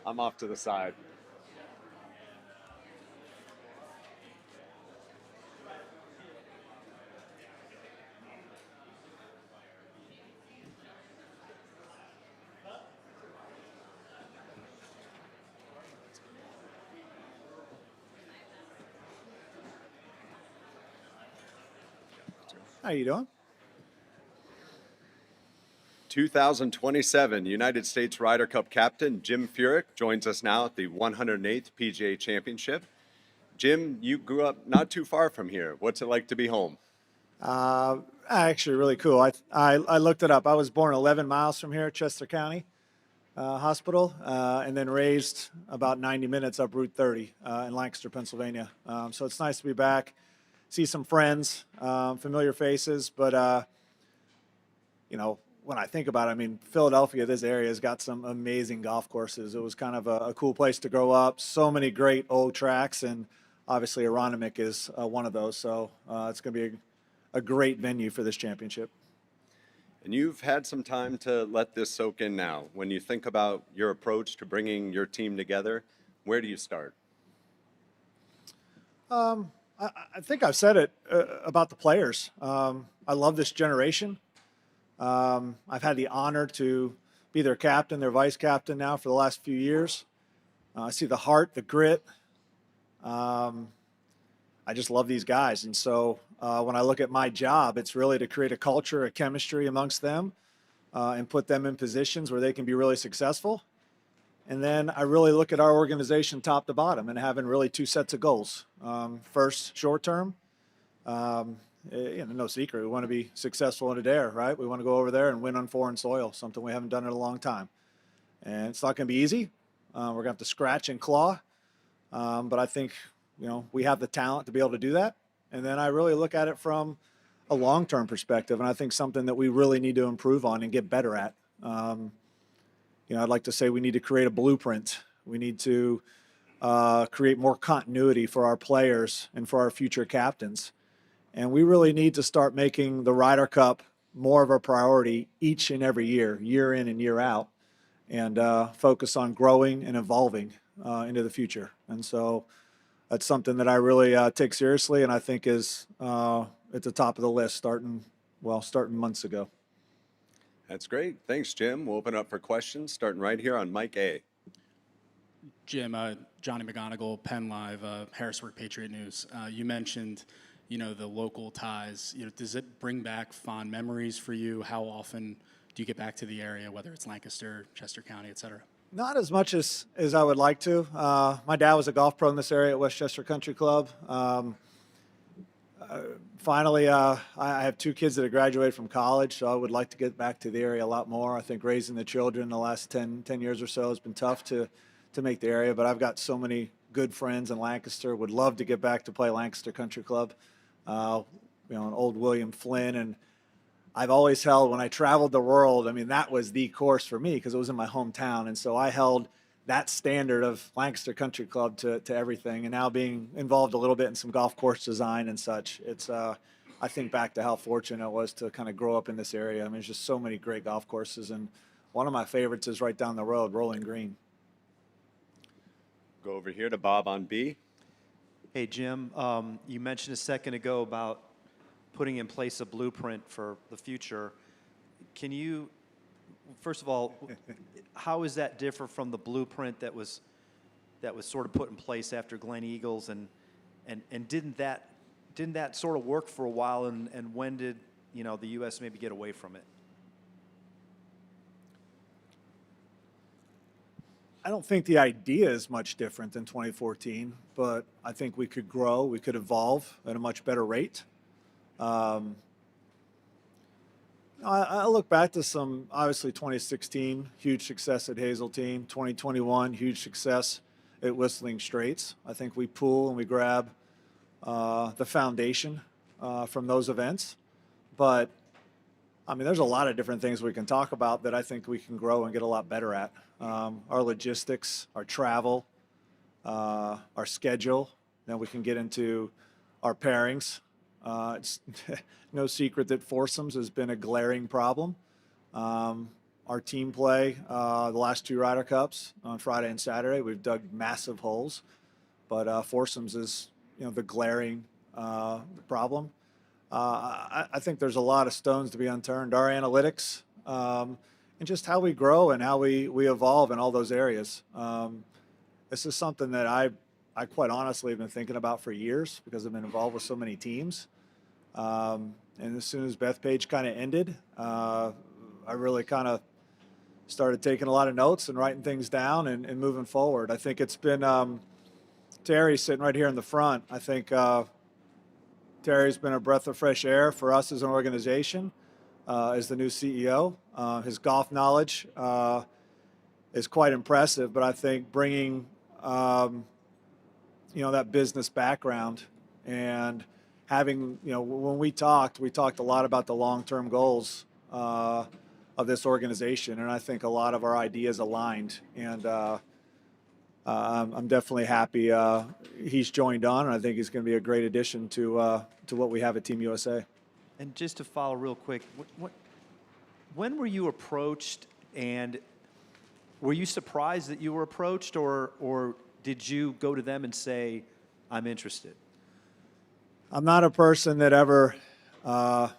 I'm off to the side. How you doing? 2027 United States Ryder Cup captain Jim Furyk joins us now at the 108th PGA Championship. Jim, you grew up not too far from here. What's it like to be home? Actually, really cool. I looked it up. I was born 11 miles from here, Chester County Hospital, and then raised about 90 minutes up Route 30 in Lancaster, Pennsylvania. So it's nice to be back, see some friends, familiar faces. But, you know, when I think about it, I mean, Philadelphia, this area has got some amazing golf courses. It was kind of a cool place to grow up. So many great old tracks, and obviously Aronimink is one of those. So it's going to be a great venue for this championship. And you've had some time to let this soak in now. When you think about your approach to bringing your team together, where do you start? I think I've said it about the players. I love this generation. I've had the honor to be their captain, their vice captain now for the last few years. I see the heart, the grit. I just love these guys. And so when I look at my job, it's really to create a culture, a chemistry amongst them, and put them in positions where they can be really successful. And then I really look at our organization top to bottom and having really two sets of goals. First, short term. No secret. We want to be successful in Adair, right? We want to go over there and win on foreign soil, something we haven't done in a long time. And it's not going to be easy. We're going to have to scratch and claw. But I think, we have the talent to be able to do that. And then I really look at it from a long-term perspective, and I think something that we really need to improve on and get better at. I'd like to say we need to create a blueprint. We need to create more continuity for our players and for our future captains. And we really need to start making the Ryder Cup more of a priority each and every year, year in and year out, and focus on growing and evolving into the future. And so that's something that I really take seriously, and I think is at the top of the list starting months ago. That's great. Thanks, Jim. We'll open up for questions, starting right here on Mike A. Jim, Johnny McGonigal, Penn Live, Harrisburg Patriot News. You mentioned, the local ties. Does it bring back fond memories for you? How often do you get back to the area, whether it's Lancaster, Chester County, et cetera? Not as much as I would like to. My dad was a golf pro in this area at Westchester Country Club. Finally, I have two kids that have graduated from college, so I would like to get back to the area a lot more. I think raising the children the last 10 years or so has been tough to make the area, but I've got so many good friends in Lancaster. Would love to get back to play Lancaster Country Club. An old William Flynn, and I've always held, when I traveled the world, that was the course for me because it was in my hometown. And so I held that standard of Lancaster Country Club to everything. And now being involved a little bit in some golf course design and such, it's, I think back to how fortunate I was to kind of grow up in this area. There's just so many great golf courses. And one of my favorites is right down the road, Rolling Green. Go over here to Bob on B. Hey, Jim, you mentioned a second ago about putting in place a blueprint for the future. Can you, first of all, how is that different from the blueprint that was sort of put in place after Glen Eagles, and didn't that sort of work for a while, and when did the U.S. maybe get away from it? I don't think the idea is much different than 2014, but I think we could grow, we could evolve at a much better rate. I look back to some, obviously 2016, huge success at Hazeltine, 2021, huge success at Whistling Straits. I think we pull and we grab the foundation from those events. But, there's a lot of different things we can talk about that I think we can grow and get a lot better at. Our logistics, our travel, our schedule. Then we can get into our pairings. It's no secret that foursomes has been a glaring problem. our team play the last 2 Ryder Cups on Friday and Saturday. We've dug massive holes, but foursomes is, the glaring problem. I think there's a lot of stones to be unturned. Our analytics and just how we grow and how we evolve in all those areas. This is something that I quite honestly have been thinking about for years because I've been involved with so many teams. And as soon as Bethpage kind of ended, I really kind of started taking a lot of notes and writing things down and moving forward. I think it's been Terry sitting right here in the front. I think Terry's been a breath of fresh air for us as an organization, as the new CEO. His golf knowledge is quite impressive, but I think bringing that business background and having, when we talked a lot about the long-term goals of this organization, and I think a lot of our ideas aligned. And I'm definitely happy he's joined on, and I think he's going to be a great addition to what we have at Team USA. And just to follow real quick, when were you approached, and were you surprised that you were approached, or did you go to them and say, I'm interested? I'm not a person that ever, I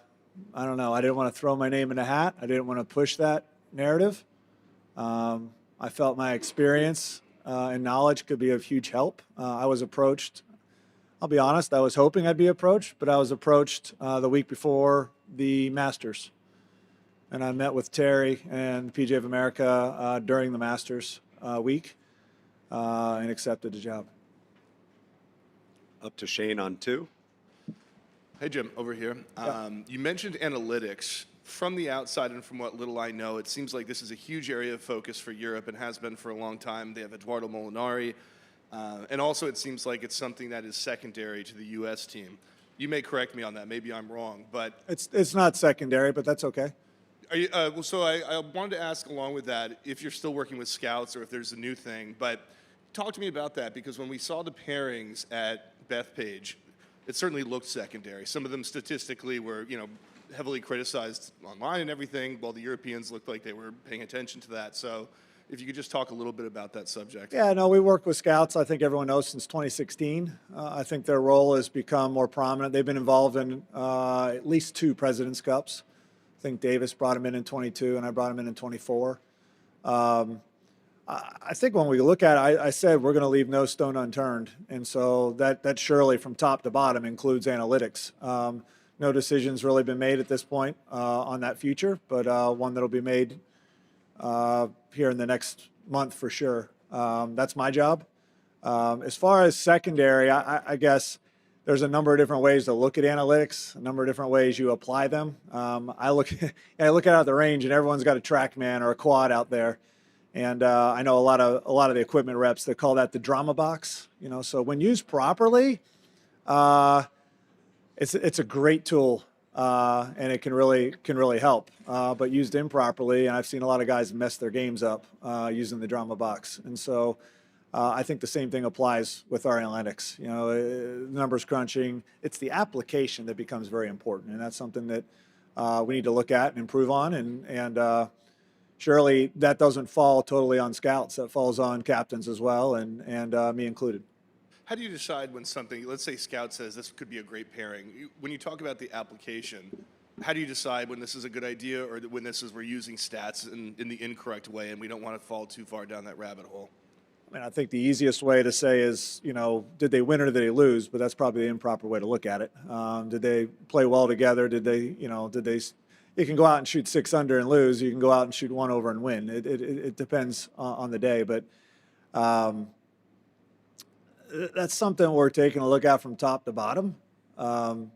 don't know, I didn't want to throw my name in a hat. I didn't want to push that narrative. I felt my experience and knowledge could be of huge help. I was approached, I'll be honest, I was hoping I'd be approached, but I was approached the week before the Masters. And I met with Terry and PGA of America during the Masters week and accepted the job. Up to Shane on 2. Hey, Jim, over here. You mentioned analytics. From the outside and from what little I know, it seems like this is a huge area of focus for Europe and has been for a long time. They have Eduardo Molinari. And also it seems like it's something that is secondary to the U.S. team. You may correct me on that. Maybe I'm wrong. But it's not secondary, but that's okay. Are you, so I wanted to ask along with that if you're still working with scouts or if there's a new thing. But talk to me about that, because when we saw the pairings at Bethpage, it certainly looked secondary. Some of them statistically were, heavily criticized online and everything, while the Europeans looked like they were paying attention to that. So if you could just talk a little bit about that subject. Yeah, no, we work with scouts, I think everyone knows, since 2016. I think their role has become more prominent. They've been involved in at least 2 President's Cups. I think Davis brought him in 22, and I brought him in 24. I think when we look at it, I said we're going to leave no stone unturned. And so that surely from top to bottom includes analytics. No decision's really been made at this point on that future, but one that'll be made here in the next month for sure. That's my job. As far as secondary, I guess there's a number of different ways to look at analytics, a number of different ways you apply them. I look out at the range, and everyone's got a TrackMan or a quad out there. And I know a lot of the equipment reps that call that the drama box. So when used properly, it's a great tool, and it can really help. But used improperly, and I've seen a lot of guys mess their games up using the drama box. And so I think the same thing applies with our analytics. Numbers crunching. It's the application that becomes very important, and that's something that we need to look at and improve on. And surely that doesn't fall totally on scouts. That falls on captains as well, and me included. How do you decide when something, let's say Scout says this could be a great pairing, when you talk about the application, how do you decide when this is a good idea or when we're using stats in the incorrect way and we don't want to fall too far down that rabbit hole? I mean, I think the easiest way to say is, did they win or did they lose? But that's probably the improper way to look at it. Did they play well together? Did they, you can go out and shoot 6 under and lose. You can go out and shoot 1 over and win. It depends on the day, but that's something we're taking a look at from top to bottom. How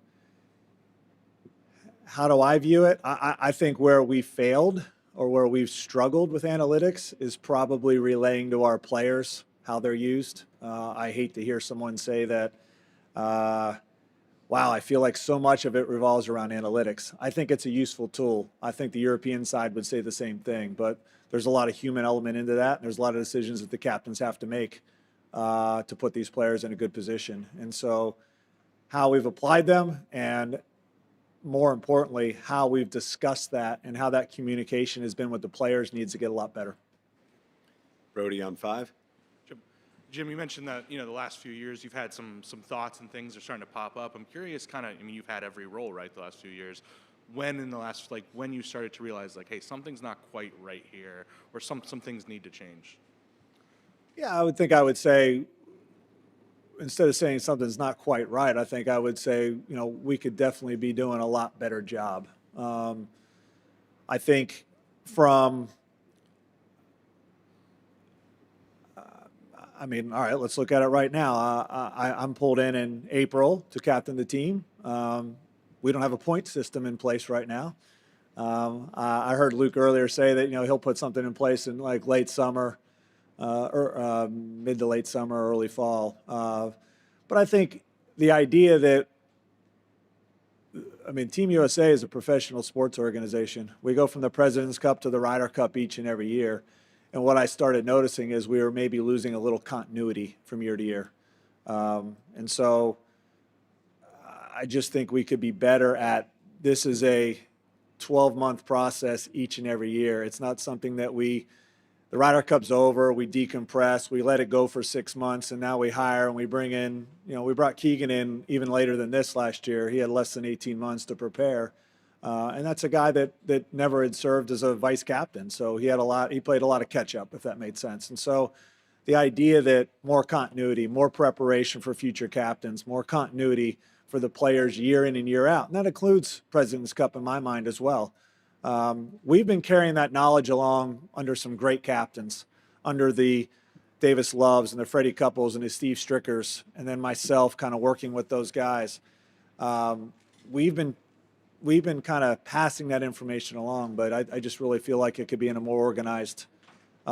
do I view it? I think where we failed or where we've struggled with analytics is probably relaying to our players how they're used. I hate to hear someone say that, wow, I feel like so much of it revolves around analytics. I think it's a useful tool. I think the European side would say the same thing, but there's a lot of human element into that. And there's a lot of decisions that the captains have to make to put these players in a good position. And so how we've applied them and more importantly, how we've discussed that and how that communication has been with the players needs to get a lot better. Brody on 5. Jim, you mentioned that, the last few years you've had some thoughts and things are starting to pop up. I'm curious you've had every role, right, the last few years. When in the last, when you started to realize, hey, something's not quite right here, or some things need to change? Yeah, I would say, instead of saying something's not quite right, I think I would say, we could definitely be doing a lot better job. I think from, all right, let's look at it right now. I'm pulled in April to captain the team. We don't have a point system in place right now. I heard Luke earlier say that, he'll put something in place in late summer, or mid to late summer, early fall. But I think the idea that, Team USA is a professional sports organization. We go from the President's Cup to the Ryder Cup each and every year. And what I started noticing is we were maybe losing a little continuity from year to year. And so I just think we could be better at, this is a 12-month process each and every year. It's not something that the Ryder Cup's over, we decompress, we let it go for 6 months, and now we hire and we bring in, we brought Keegan in even later than this last year. He had less than 18 months to prepare. And that's a guy that never had served as a vice captain. So he played a lot of catch up, if that made sense. And so the idea that more continuity, more preparation for future captains, more continuity for the players year in and year out. And that includes President's Cup in my mind as well. We've been carrying that knowledge along under some great captains, under the Davis Loves and the Freddie Couples and the Steve Strickers, and then myself kind of working with those guys. We've been kind of passing that information along, but I just really feel like it could be in a more organized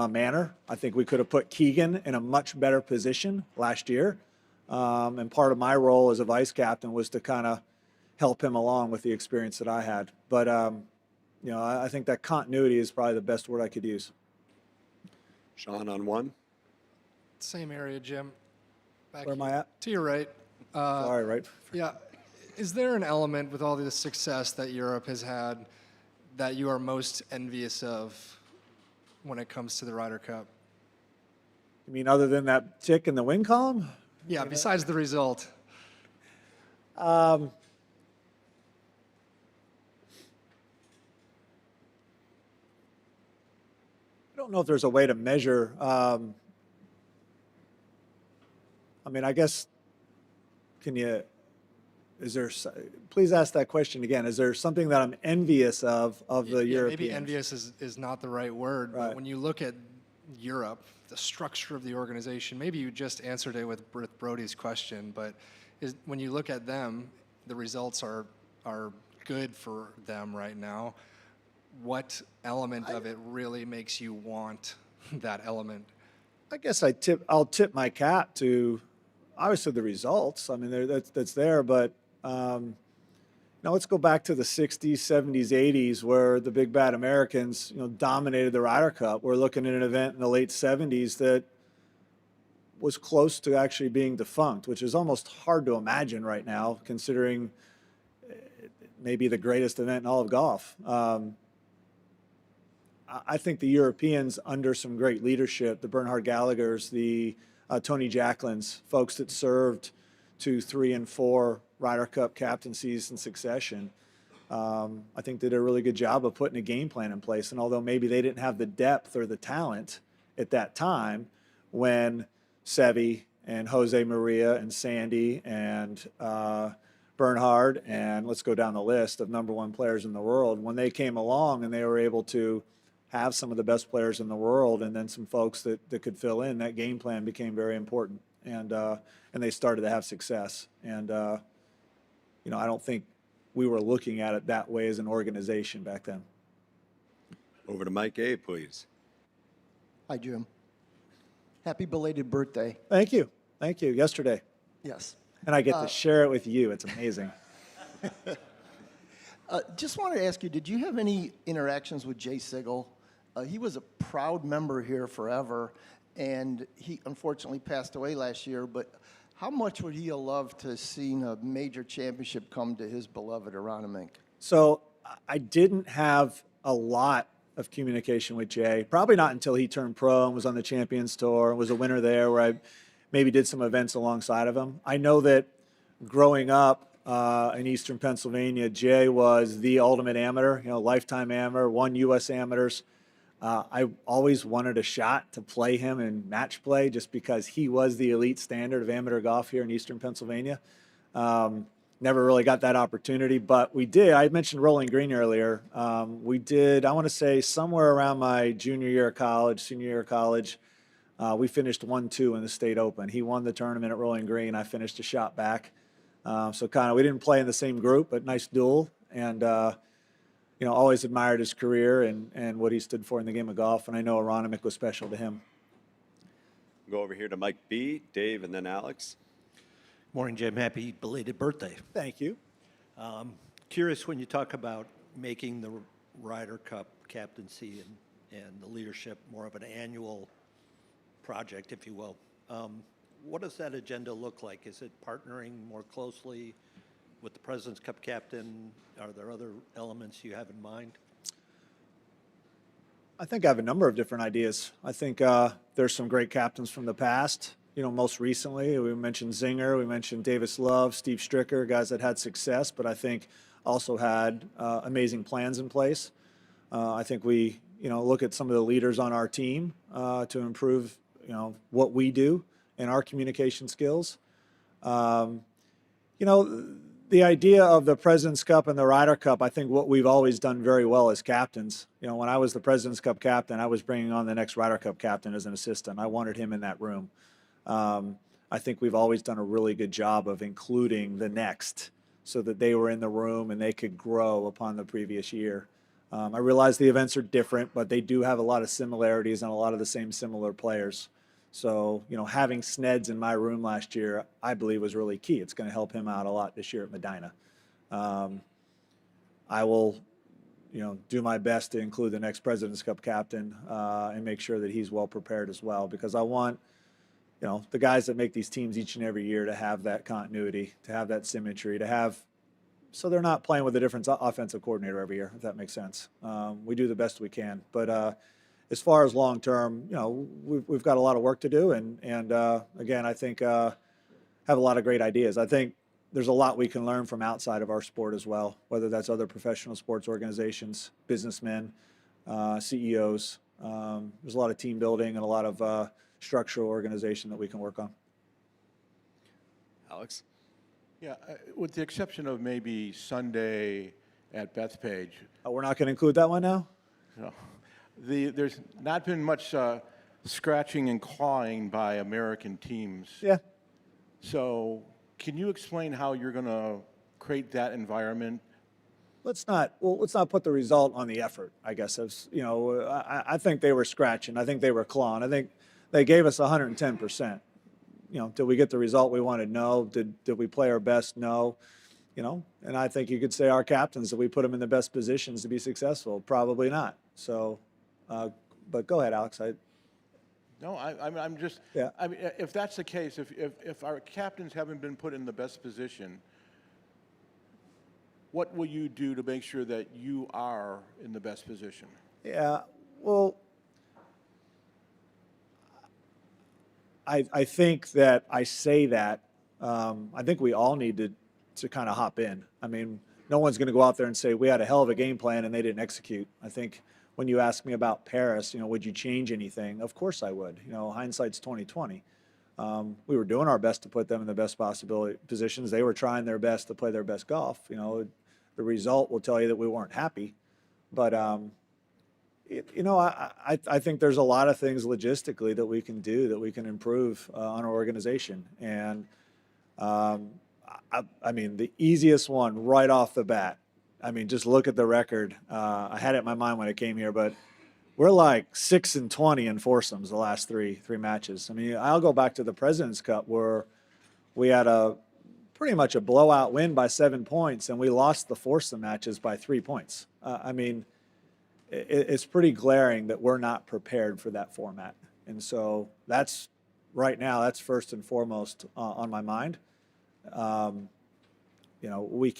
manner. I think we could have put Keegan in a much better position last year. And part of my role as a vice captain was to kind of help him along with the experience that I had. But, I think that continuity is probably the best word I could use. Sean on 1. Same area, Jim. Where am I at? To your right. Sorry, right. Yeah. Is there an element with all the success that Europe has had that you are most envious of when it comes to the Ryder Cup? You mean other than that tick in the win column? Yeah, besides the result. I don't know if there's a way to measure. I guess, please ask that question again. Is there something that I'm envious of the Europeans? Maybe envious is not the right word, but when you look at Europe, the structure of the organization, maybe you just answered it with Brody's question, but when you look at them, the results are good for them right now. What element of it really makes you want that element? I guess I'll tip my cap to obviously the results. That's there, but now let's go back to the 60s, 70s, 80s, where the big bad Americans, dominated the Ryder Cup. We're looking at an event in the late 70s that was close to actually being defunct, which is almost hard to imagine right now, considering maybe the greatest event in all of golf. I think the Europeans, under some great leadership, the Bernhard Gallaghers, the Tony Jacklins, folks that served 2, 3, and 4 Ryder Cup captaincies in succession, I think did a really good job of putting a game plan in place. And although maybe they didn't have the depth or the talent at that time, when Seve and Jose Maria and Sandy and Bernhard, and let's go down the list of #1 players in the world, when they came along and they were able to have some of the best players in the world and then some folks that could fill in, that game plan became very important. And they started to have success. And, I don't think we were looking at it that way as an organization back then. Over to Mike A, please. Hi, Jim. Happy belated birthday. Thank you. Thank you. Yesterday. Yes. And I get to share it with you. It's amazing. Just wanted to ask you, did you have any interactions with Jay Sigel? He was a proud member here forever, and he unfortunately passed away last year, but how much would he have loved to have seen a major championship come to his beloved Aronimink? So I didn't have a lot of communication with Jay, probably not until he turned pro and was on the Champions Tour and was a winner there, where I maybe did some events alongside of him. I know that growing up in Eastern Pennsylvania, Jay was the ultimate amateur, lifetime amateur, won U.S. amateurs. I always wanted a shot to play him in match play just because he was the elite standard of amateur golf here in Eastern Pennsylvania. Never really got that opportunity, but we did. I mentioned Rolling Green earlier. We did, I want to say, somewhere around my junior year of college, senior year of college, we finished 1-2 in the state open. He won the tournament at Rolling Green. I finished a shot back. So kind of, we didn't play in the same group, but nice duel. And, always admired his career and what he stood for in the game of golf. And I know Aronimink was special to him. Go over here to Mike B, Dave, and then Alex. Morning, Jim. Happy belated birthday. Thank you. Curious when you talk about making the Ryder Cup captaincy and the leadership more of an annual project, if you will. What does that agenda look like? Is it partnering more closely with the President's Cup captain? Are there other elements you have in mind? I think I have a number of different ideas. I think there's some great captains from the past. Most recently, we mentioned Zinger, we mentioned Davis Love, Steve Stricker, guys that had success, but I think also had amazing plans in place. I think we, look at some of the leaders on our team to improve, what we do and our communication skills. The idea of the President's Cup and the Ryder Cup, I think what we've always done very well as captains. When I was the President's Cup captain, I was bringing on the next Ryder Cup captain as an assistant. I wanted him in that room. I think we've always done a really good job of including the next so that they were in the room and they could grow upon the previous year. I realize the events are different, but they do have a lot of similarities and a lot of the same similar players. So, having Sneds in my room last year, I believe was really key. It's going to help him out a lot this year at Medina. I will, do my best to include the next President's Cup captain and make sure that he's well prepared as well, because I want, the guys that make these teams each and every year to have that continuity, to have that symmetry, so they're not playing with a different offensive coordinator every year, if that makes sense. We do the best we can. But as far as long term, we've got a lot of work to do. And again, I think have a lot of great ideas. I think there's a lot we can learn from outside of our sport as well, whether that's other professional sports organizations, businessmen, CEOs. There's a lot of team building and a lot of structural organization that we can work on. Alex? Yeah, with the exception of maybe Sunday at Bethpage. We're not going to include that one now? No. There's not been much scratching and clawing by American teams. Yeah. So can you explain how you're going to create that environment? Let's not put the result on the effort, I guess. I think they were scratching. I think they were clawing. I think they gave us 110%. Did we get the result we wanted? No. Did we play our best? No. And I think you could say our captains, that we put them in the best positions to be successful. Probably not. So, but go ahead, Alex. No, I'm just. Yeah. I mean, if that's the case, if our captains haven't been put in the best position, what will you do to make sure that you are in the best position? Yeah. Well, I think that I say that. I think we all need to kind of hop in. I mean, no one's going to go out there and say we had a hell of a game plan and they didn't execute. I think when you ask me about Paris, would you change anything? Of course I would. Hindsight's 20/20. We were doing our best to put them in the best possibility positions. They were trying their best to play their best golf. The result will tell you that we weren't happy, but I think there's a lot of things logistically that we can do, that we can improve on our organization. And I mean, the easiest one right off the bat, I mean, just look at the record. I had it in my mind when I came here, but we're like 6-20 in foursomes the last three matches. I mean, I'll go back to the President's Cup where we had pretty much a blowout win by 7 points, and we lost the foursome matches by 3 points. I mean, it's pretty glaring that we're not prepared for that format. And so that's right now, that's first and foremost on my mind. we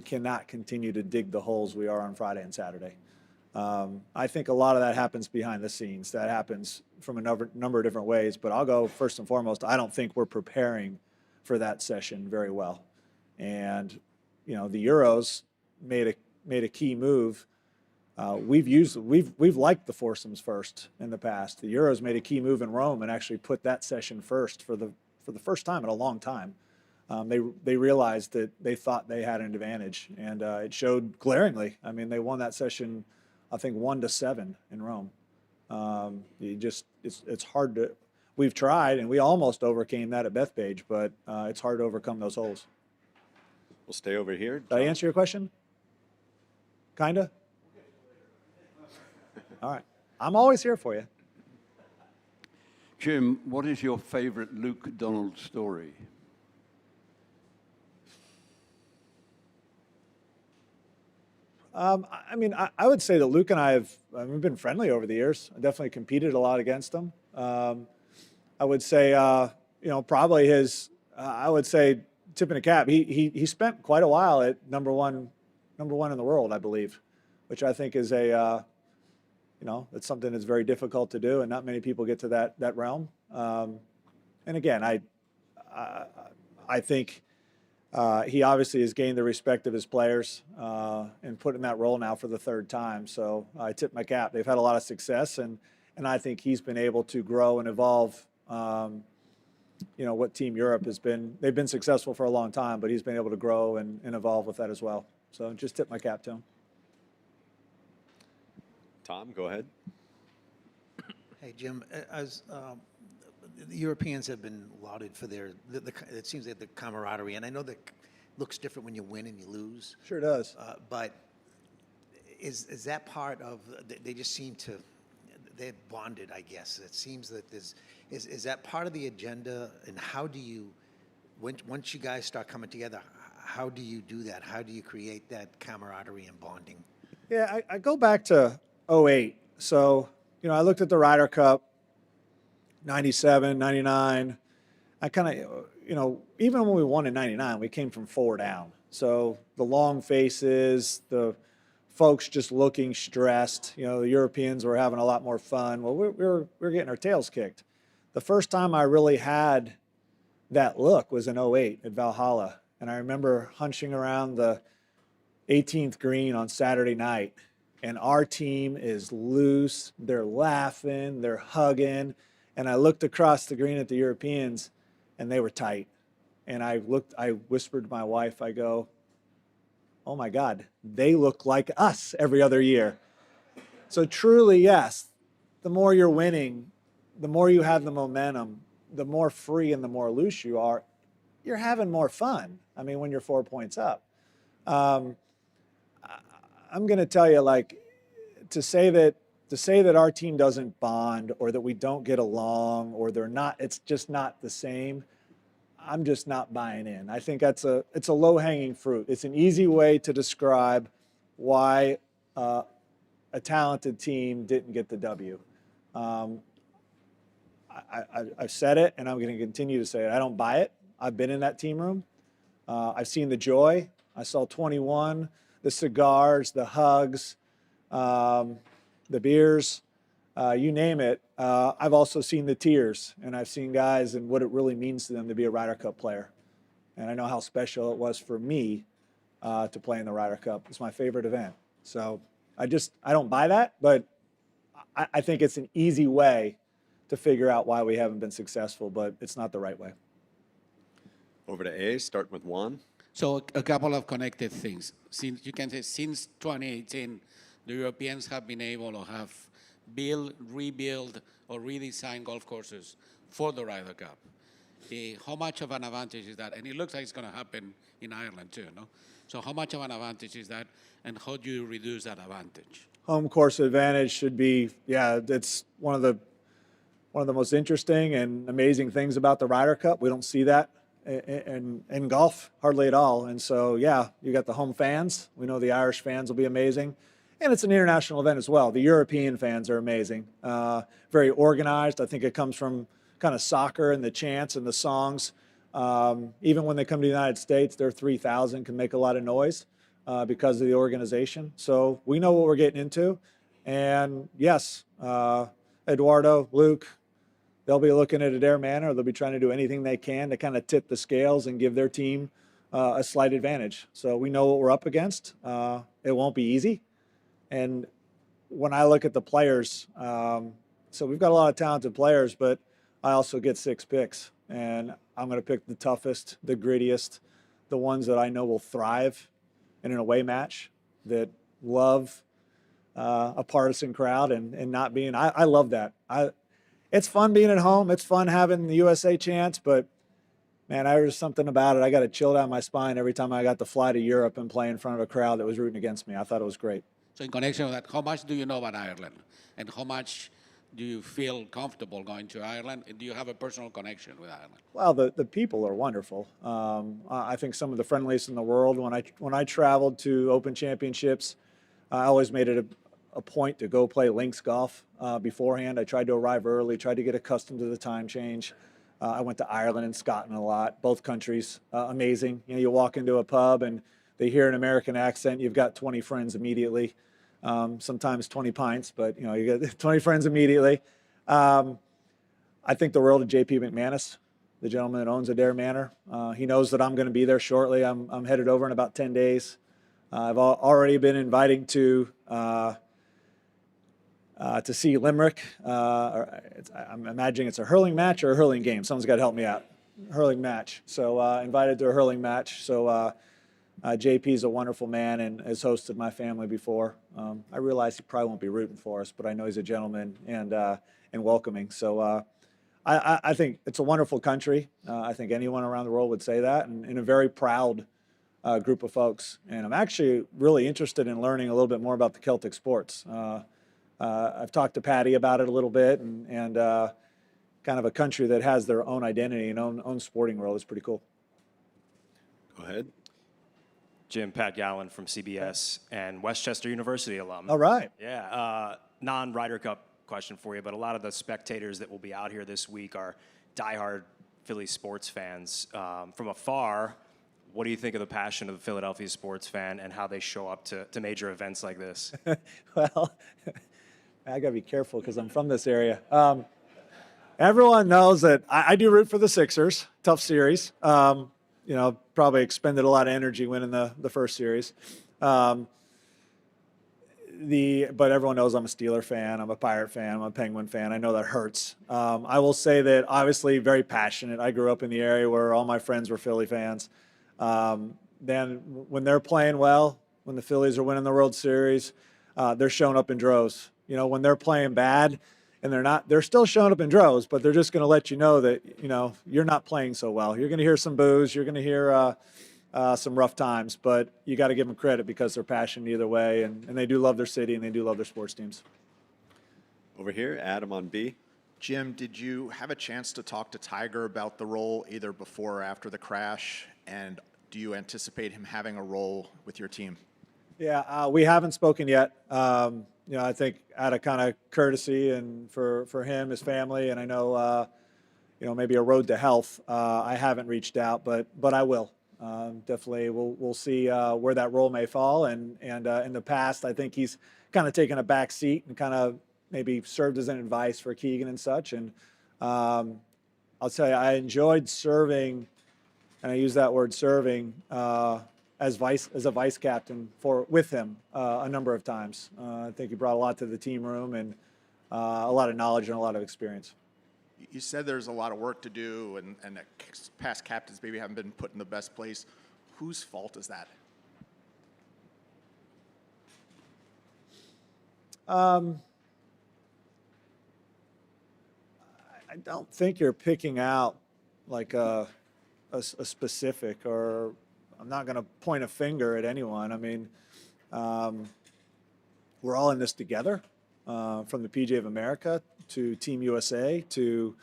cannot continue to dig the holes we are on Friday and Saturday. I think a lot of that happens behind the scenes. That happens from a number of different ways. But I'll go first and foremost. I don't think we're preparing for that session very well. And the Euros made a key move. We've liked the foursomes first in the past. The Euros made a key move in Rome and actually put that session first for the first time in a long time. They realized that they thought they had an advantage, and it showed glaringly. I mean, they won that session, I think 1-7 in Rome. It's hard to. We've tried, and we almost overcame that at Bethpage, but it's hard to overcome those holes. We'll stay over here. Did I answer your question? Kinda? All right. I'm always here for you. Jim, what is your favorite Luke Donald story? I mean, I would say that Luke and I we've been friendly over the years. I definitely competed a lot against him. I would say, probably I would say, tipping the cap. He spent quite a while at number one in the world, I believe, which I think is it's something that's very difficult to do, and not many people get to that realm. And again, I think he obviously has gained the respect of his players and put in that role now for the third time. So I tip my cap. They've had a lot of success, and I think he's been able to grow and evolve. What Team Europe has been. They've been successful for a long time, but he's been able to grow and evolve with that as well. So just tip my cap to him. Tom, go ahead. Hey, Jim, as the Europeans have been lauded for it seems like the camaraderie, and I know that looks different when you win and you lose. Sure does. But is that part of, they just seem to, they're bonded, I guess. It seems that is that part of the agenda, and how do you, once you guys start coming together, how do you do that? How do you create that camaraderie and bonding? Yeah, I go back to 08. So, I looked at the Ryder Cup, 97, 99. I kind of, even when we won in 99, we came from 4 down. So the long faces, the folks just looking stressed, the Europeans were having a lot more fun. Well, we're getting our tails kicked. The first time I really had that look was in 08 at Valhalla. And I remember hunching around the 18th green on Saturday night, and our team is loose, they're laughing, they're hugging, and I looked across the green at the Europeans, and they were tight. And I whispered to my wife, I go, oh my God, they look like us every other year. So truly, yes, the more you're winning, the more you have the momentum, the more free and the more loose you are, you're having more fun. I mean, when you're 4 points up. I'm going to tell you, to say that our team doesn't bond, or that we don't get along, or it's just not the same. I'm just not buying in. I think it's a low-hanging fruit. It's an easy way to describe why a talented team didn't get the W. I've said it, and I'm going to continue to say it. I don't buy it. I've been in that team room. I've seen the joy. I saw 21, the cigars, the hugs, the beers, you name it. I've also seen the tears, and I've seen guys and what it really means to them to be a Ryder Cup player. And I know how special it was for me to play in the Ryder Cup. It's my favorite event. So I don't buy that, but I think it's an easy way to figure out why we haven't been successful, but it's not the right way. Over to A, starting with Juan. So a couple of connected things. Since 2018, the Europeans have been able to have build, rebuild, or redesign golf courses for the Ryder Cup. How much of an advantage is that? And it looks like it's going to happen in Ireland too, no? So how much of an advantage is that, and how do you reduce that advantage? Home course advantage should be, it's one of the most interesting and amazing things about the Ryder Cup. We don't see that in golf hardly at all. And so, you got the home fans. We know the Irish fans will be amazing. And it's an international event as well. The European fans are amazing. Very organized. I think it comes from kind of soccer and the chants and the songs. Even when they come to the United States, their 3,000 can make a lot of noise because of the organization. So we know what we're getting into. And yes, Eduardo, Luke, they'll be looking at it their manner. They'll be trying to do anything they can to kind of tip the scales and give their team a slight advantage. So we know what we're up against. It won't be easy. And when I look at the players, so we've got a lot of talented players, but I also get 6 picks. And I'm going to pick the toughest, the grittiest, the ones that I know will thrive in an away match, that love a partisan crowd and not being. I love that. It's fun being at home. It's fun having the USA chance, but man, there's something about it. I got to chill down my spine every time I got to fly to Europe and play in front of a crowd that was rooting against me. I thought it was great. So in connection with that, how much do you know about Ireland? And how much do you feel comfortable going to Ireland? And do you have a personal connection with Ireland? Well, the people are wonderful. I think some of the friendliest in the world. When I traveled to Open Championships, I always made it a point to go play links golf beforehand. I tried to arrive early, tried to get accustomed to the time change. I went to Ireland and Scotland a lot, both countries, amazing. You know, you walk into a pub and they hear an American accent, you've got 20 friends immediately. Sometimes 20 pints, but you get 20 friends immediately. I think the world of JP McManus, the gentleman that owns Adair Manor. He knows that I'm going to be there shortly. I'm headed over in about 10 days. I've already been inviting to see Limerick. I'm imagining it's a hurling match or a hurling game. Someone's got to help me out. Hurling match. So invited to a hurling match. So JP is a wonderful man and has hosted my family before. I realize he probably won't be rooting for us, but I know he's a gentleman and welcoming. So I think it's a wonderful country. I think anyone around the world would say that, and a very proud group of folks. And I'm actually really interested in learning a little bit more about the Celtic sports. I've talked to Patty about it a little bit, and kind of a country that has their own identity and own sporting world is pretty cool. Go ahead. Jim, Pat Gallen from CBS and Westchester University alum. All right. Yeah, non-Ryder Cup question for you, but a lot of the spectators that will be out here this week are diehard Philly sports fans. From afar, what do you think of the passion of the Philadelphia sports fan and how they show up to major events like this? Well, I got to be careful because I'm from this area. Everyone knows that I do root for the Sixers. Tough series. Probably expended a lot of energy winning the first series. But everyone knows I'm a Steeler fan. I'm a Pirate fan. I'm a Penguin fan. I know that hurts. I will say that obviously very passionate. I grew up in the area where all my friends were Philly fans. Then when they're playing well, when the Phillies are winning the World Series, they're showing up in droves. When they're playing bad and they're still showing up in droves, but they're just going to let you know that, you're not playing so well. You're going to hear some boos. You're going to hear some rough times, but you got to give them credit because they're passionate either way. And they do love their city and they do love their sports teams. Over here, Adam on B. Jim, did you have a chance to talk to Tiger about the role either before or after the crash? And do you anticipate him having a role with your team? Yeah, we haven't spoken yet. I think out of kind of courtesy and for him, his family, and I know, maybe a road to health, I haven't reached out, but I will. Definitely, we'll see where that role may fall. And in the past, I think he's kind of taken a back seat and kind of maybe served as an advice for Keegan and such. And I'll tell you, I enjoyed serving, and I use that word serving, as a vice captain with him a number of times. I think he brought a lot to the team room and a lot of knowledge and a lot of experience. You said there's a lot of work to do and that past captains maybe haven't been put in the best place. Whose fault is that? I don't think you're picking out like a specific, or I'm not going to point a finger at anyone. I mean, we're all in this together, from the PGA of America to Team USA to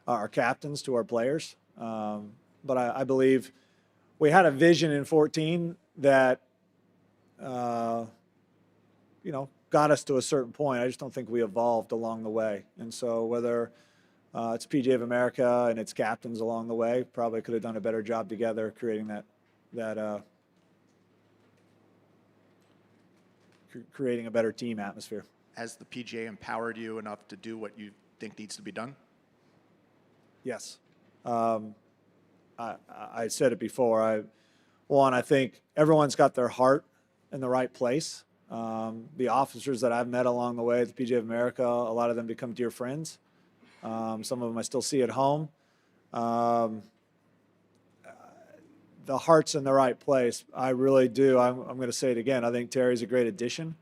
our captains to our players. But I believe we had a vision in 14 that, got us to a certain point. I just don't think we evolved along the way. And so whether It's PGA of America and its captains along the way. Probably could have done a better job together creating creating a better team atmosphere. Has the PGA empowered you enough to do what you think needs to be done? Yes. I said it before. I think everyone's got their heart in the right place. The officers that I've met along the way at the PGA of America, a lot of them become dear friends. Some of them I still see at home. The heart's in the right place. I really do. I'm going to say it again. I think Terry's a great addition.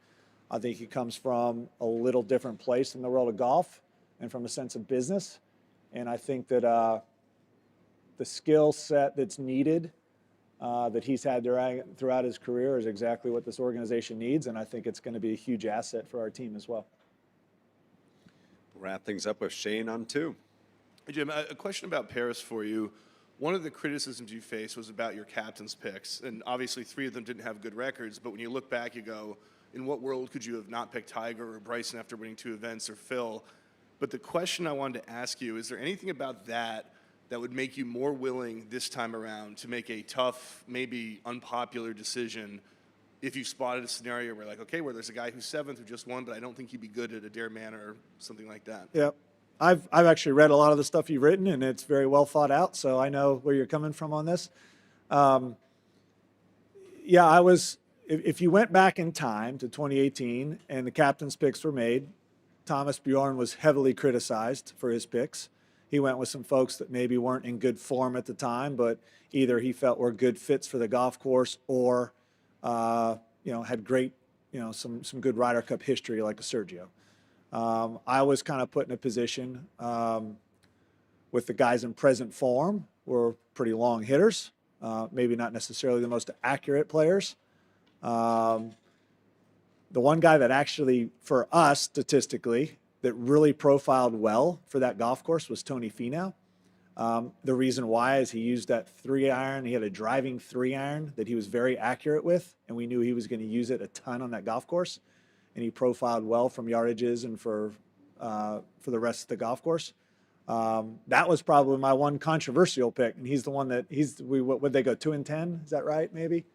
I think he comes from a little different place in the world of golf and from a sense of business. And I think that the skill set that's needed that he's had throughout his career is exactly what this organization needs. And I think it's going to be a huge asset for our team as well. Wrap things up with Shane on 2. Hey, Jim, a question about Paris for you. One of the criticisms you faced was about your captain's picks, and obviously 3 of them didn't have good records, but when you look back, you go, in what world could you have not picked Tiger or Bryson after winning 2 events, or Phil? But the question I wanted to ask you, is there anything about that would make you more willing this time around to make a tough, maybe unpopular decision if you spotted a scenario where, like, okay, where there's a guy who's 7th who just won, but I don't think he'd be good at Adair Manor or something like that? Yep. I've actually read a lot of the stuff you've written, and it's very well thought out, so I know where you're coming from on this. If you went back in time to 2018 and the captain's picks were made, Thomas Bjorn was heavily criticized for his picks. He went with some folks that maybe weren't in good form at the time, but either he felt were good fits for the golf course or had great, some good Ryder Cup history like a Sergio. I was kind of put in a position with the guys in present form were pretty long hitters, maybe not necessarily the most accurate players. The one guy that actually, for us statistically, that really profiled well for that golf course was Tony Finau. The reason why is he used that 3-iron. He had a driving 3-iron that he was very accurate with, and we knew he was going to use it a ton on that golf course. And he profiled well from yardages and for the rest of the golf course. That was probably my one controversial pick, and he's the one that would they go 2-10? Is that right? Maybe.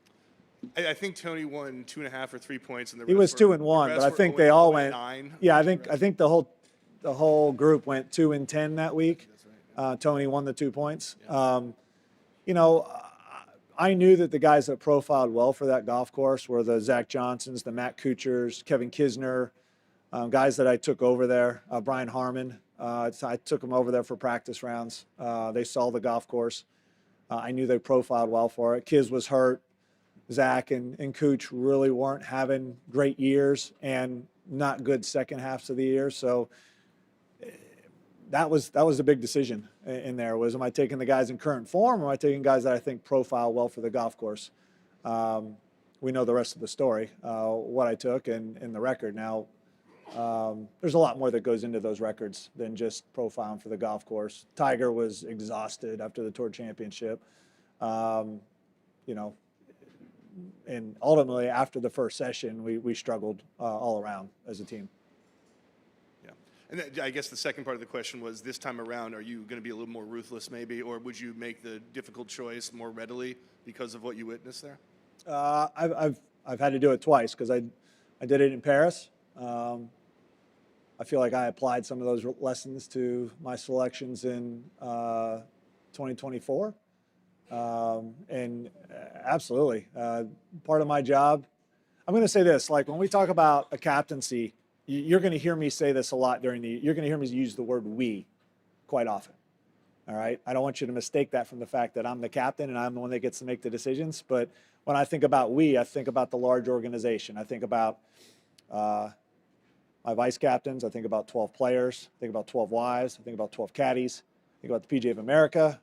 I think Tony won 2.5 or 3 points, and He was 2-1, but I think they all went 9. Yeah, I think the whole group went 2-10 that week. Tony won the 2 points. I knew that the guys that profiled well for that golf course were the Zach Johnsons, the Matt Kuchars, Kevin Kisner, guys that I took over there, Brian Harmon. I took them over there for practice rounds. They saw the golf course. I knew they profiled well for it. Kiz was hurt. Zach and Cooch really weren't having great years and not good second halves of the year. So that was a big decision in there. Was, am I taking the guys in current form, or am I taking guys that I think profile well for the golf course? We know the rest of the story, what I took and the record. Now, there's a lot more that goes into those records than just profiling for the golf course. Tiger was exhausted after the Tour Championship. And ultimately, after the first session, we struggled all around as a team. Yeah. And I guess the second part of the question was, this time around, are you going to be a little more ruthless maybe, or would you make the difficult choice more readily because of what you witnessed there? I've had to do it twice because I did it in Paris. I feel like I applied some of those lessons to my selections in 2024. And absolutely, part of my job, I'm going to say this, like when we talk about a captaincy, you're going to hear me say this a lot you're going to hear me use the word we quite often. All right. I don't want you to mistake that from the fact that I'm the captain and I'm the one that gets to make the decisions. But when I think about we, I think about the large organization. I think about my vice captains. I think about 12 players. I think about 12 wives. I think about 12 caddies. I think about the PGA of America.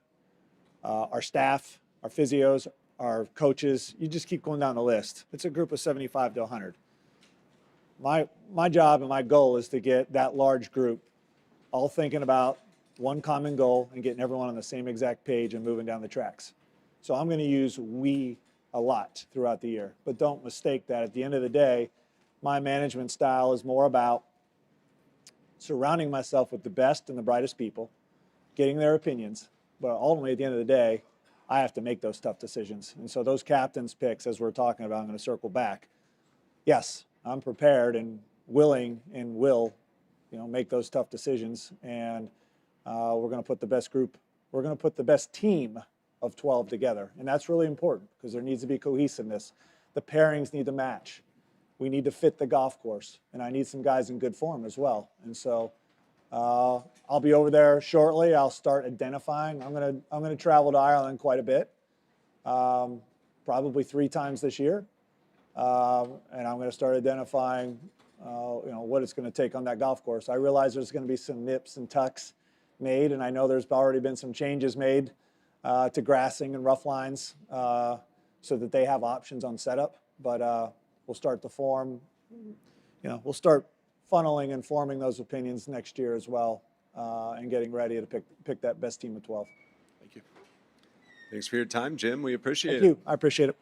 Our staff, our physios, our coaches, you just keep going down the list. It's a group of 75 to 100. My job and my goal is to get that large group all thinking about one common goal and getting everyone on the same exact page and moving down the tracks. So I'm going to use we a lot throughout the year. But don't mistake that. At the end of the day, my management style is more about surrounding myself with the best and the brightest people getting their opinions. But ultimately, at the end of the day, I have to make those tough decisions. And so those captain's picks, as we're talking about, I'm going to circle back. Yes, I'm prepared and willing and will, make those tough decisions. And we're going to put the best group, we're going to put the best team of 12 together. And that's really important because there needs to be cohesiveness. The pairings need to match. We need to fit the golf course. And I need some guys in good form as well. And so I'll be over there shortly. I'll start identifying. I'm gonna travel to Ireland quite a bit, probably 3 times this year, and I'm gonna start identifying, what it's gonna take on that golf course. I realize there's gonna be some nips and tucks made, and I know there's already been some changes made to grassing and rough lines so that they have options on setup. But we'll start to form, we'll start funneling and forming those opinions next year as well, and getting ready to pick that best team of 12. Thank you. Thanks for your time, Jim. We appreciate it. Thank you. I appreciate it.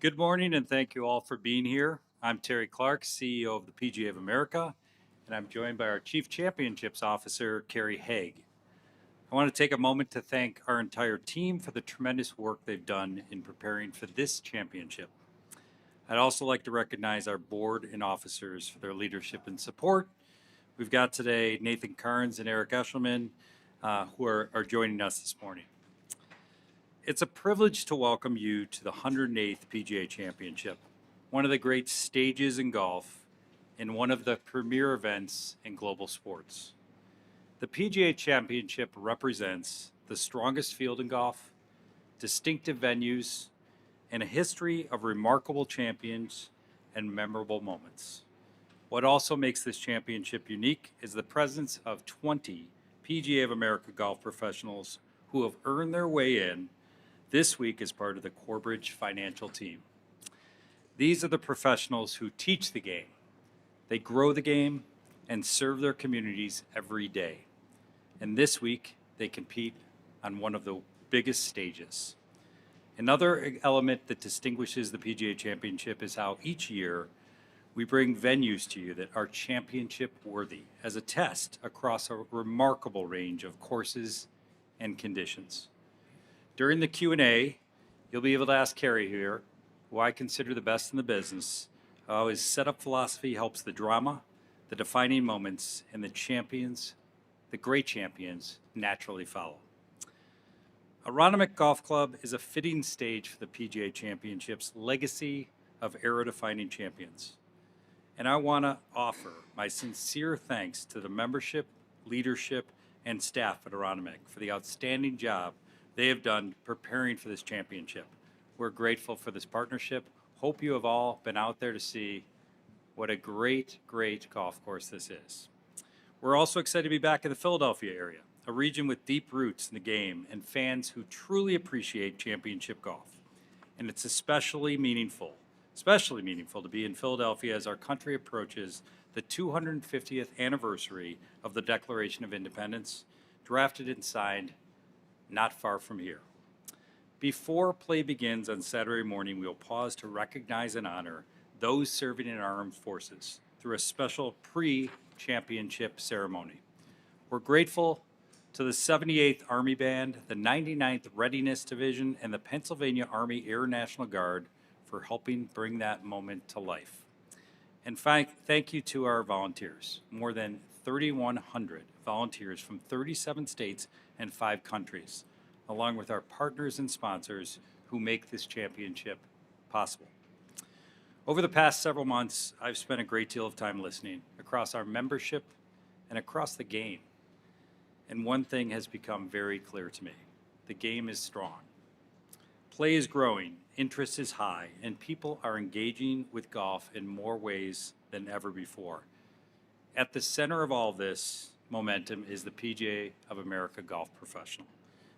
Good morning, and thank you all for being here. I'm Terry Clark, CEO of the PGA of America, and I'm joined by our Chief Championships Officer, Kerry Haig. I want to take a moment to thank our entire team for the tremendous work they've done in preparing for this championship. I'd also like to recognize our board and officers for their leadership and support. We've got today Nathan Carnes and Eric Eshelman, who are joining us this morning. It's a privilege to welcome you to the 108th PGA Championship, one of the great stages in golf and one of the premier events in global sports. The PGA Championship represents the strongest field in golf, distinctive venues, and a history of remarkable champions and memorable moments. What also makes this championship unique is the presence of 20 PGA of America golf professionals who have earned their way in this week as part of the Corbridge financial team. These are the professionals who teach the game. They grow the game and serve their communities every day. And this week, they compete on one of the biggest stages. Another element that distinguishes the PGA Championship is how each year we bring venues to you that are championship worthy as a test across a remarkable range of courses and conditions. During the Q&A, you'll be able to ask Kerry here, who I consider the best in the business, how his setup philosophy helps the drama, the defining moments, and the champions, the great champions, naturally follow. Aronimink Golf Club is a fitting stage for the PGA Championship's legacy of era-defining champions. And I want to offer my sincere thanks to the membership, leadership, and staff at Aronimink for the outstanding job they have done preparing for this championship. We're grateful for this partnership. Hope you have all been out there to see what a great, great golf course this is. We're also excited to be back in the Philadelphia area, a region with deep roots in the game and fans who truly appreciate championship golf. And it's especially meaningful to be in Philadelphia as our country approaches the 250th anniversary of the Declaration of Independence, drafted and signed not far from here. Before play begins on Saturday morning, we will pause to recognize and honor those serving in our armed forces through a special pre-championship ceremony. We're grateful to the 78th Army Band, the 99th Readiness Division, and the Pennsylvania Army Air National Guard for helping bring that moment to life. And thank you to our volunteers, more than 3,100 volunteers from 37 states and 5 countries, along with our partners and sponsors who make this championship possible. Over the past several months, I've spent a great deal of time listening across our membership and across the game. And one thing has become very clear to me. The game is strong. Play is growing, interest is high, and people are engaging with golf in more ways than ever before. At the center of all this momentum is the PGA of America golf professional.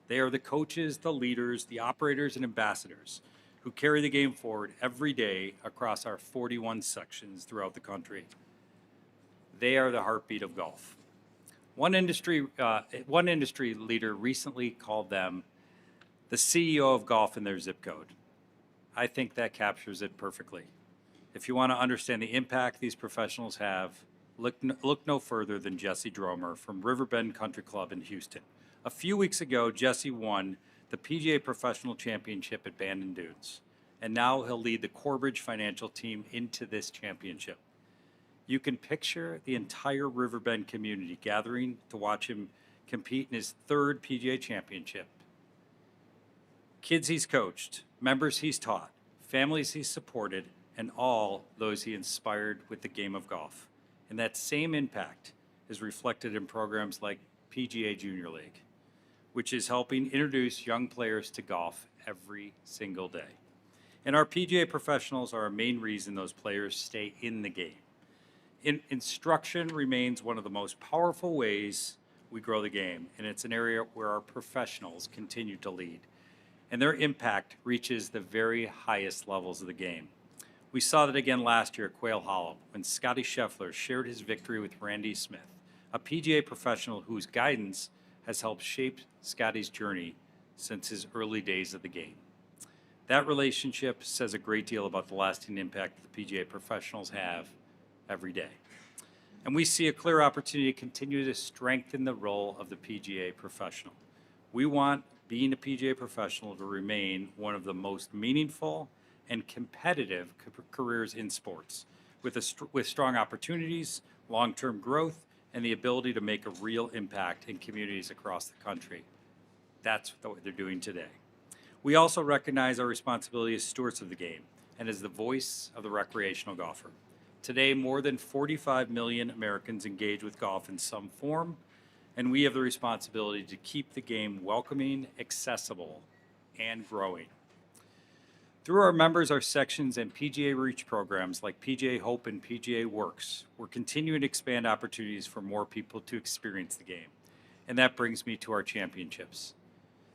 They are the coaches, the leaders, the operators, and ambassadors who carry the game forward every day across our 41 sections throughout the country. They are the heartbeat of golf. One industry leader recently called them the CEO of golf in their zip code. I think that captures it perfectly. If you want to understand the impact these professionals have, look no further than Jesse Dromer from Riverbend Country Club in Houston. A few weeks ago, Jesse won the PGA Professional Championship at Bandon Dunes, and now he'll lead the Corbridge financial team into this championship. You can picture the entire Riverbend community gathering to watch him compete in his 3rd PGA Championship. Kids he's coached, members he's taught, families he's supported, and all those he inspired with the game of golf. And that same impact is reflected in programs like PGA Junior League, which is helping introduce young players to golf every single day. And our PGA professionals are a main reason those players stay in the game. Instruction remains one of the most powerful ways we grow the game, and it's an area where our professionals continue to lead. And their impact reaches the very highest levels of the game. We saw that again last year at Quail Hollow when Scotty Scheffler shared his victory with Randy Smith, a PGA professional whose guidance has helped shape Scotty's journey since his early days of the game. That relationship says a great deal about the lasting impact that the PGA professionals have every day. And we see a clear opportunity to continue to strengthen the role of the PGA professional. We want being a PGA professional to remain one of the most meaningful and competitive careers in sports, with strong opportunities, long-term growth, and the ability to make a real impact in communities across the country. That's what they're doing today. We also recognize our responsibility as stewards of the game and as the voice of the recreational golfer. Today, more than 45 million Americans engage with golf in some form, and we have the responsibility to keep the game welcoming, accessible, and growing. Through our members, our sections, and PGA Reach programs like PGA Hope and PGA Works, we're continuing to expand opportunities for more people to experience the game. And that brings me to our championships.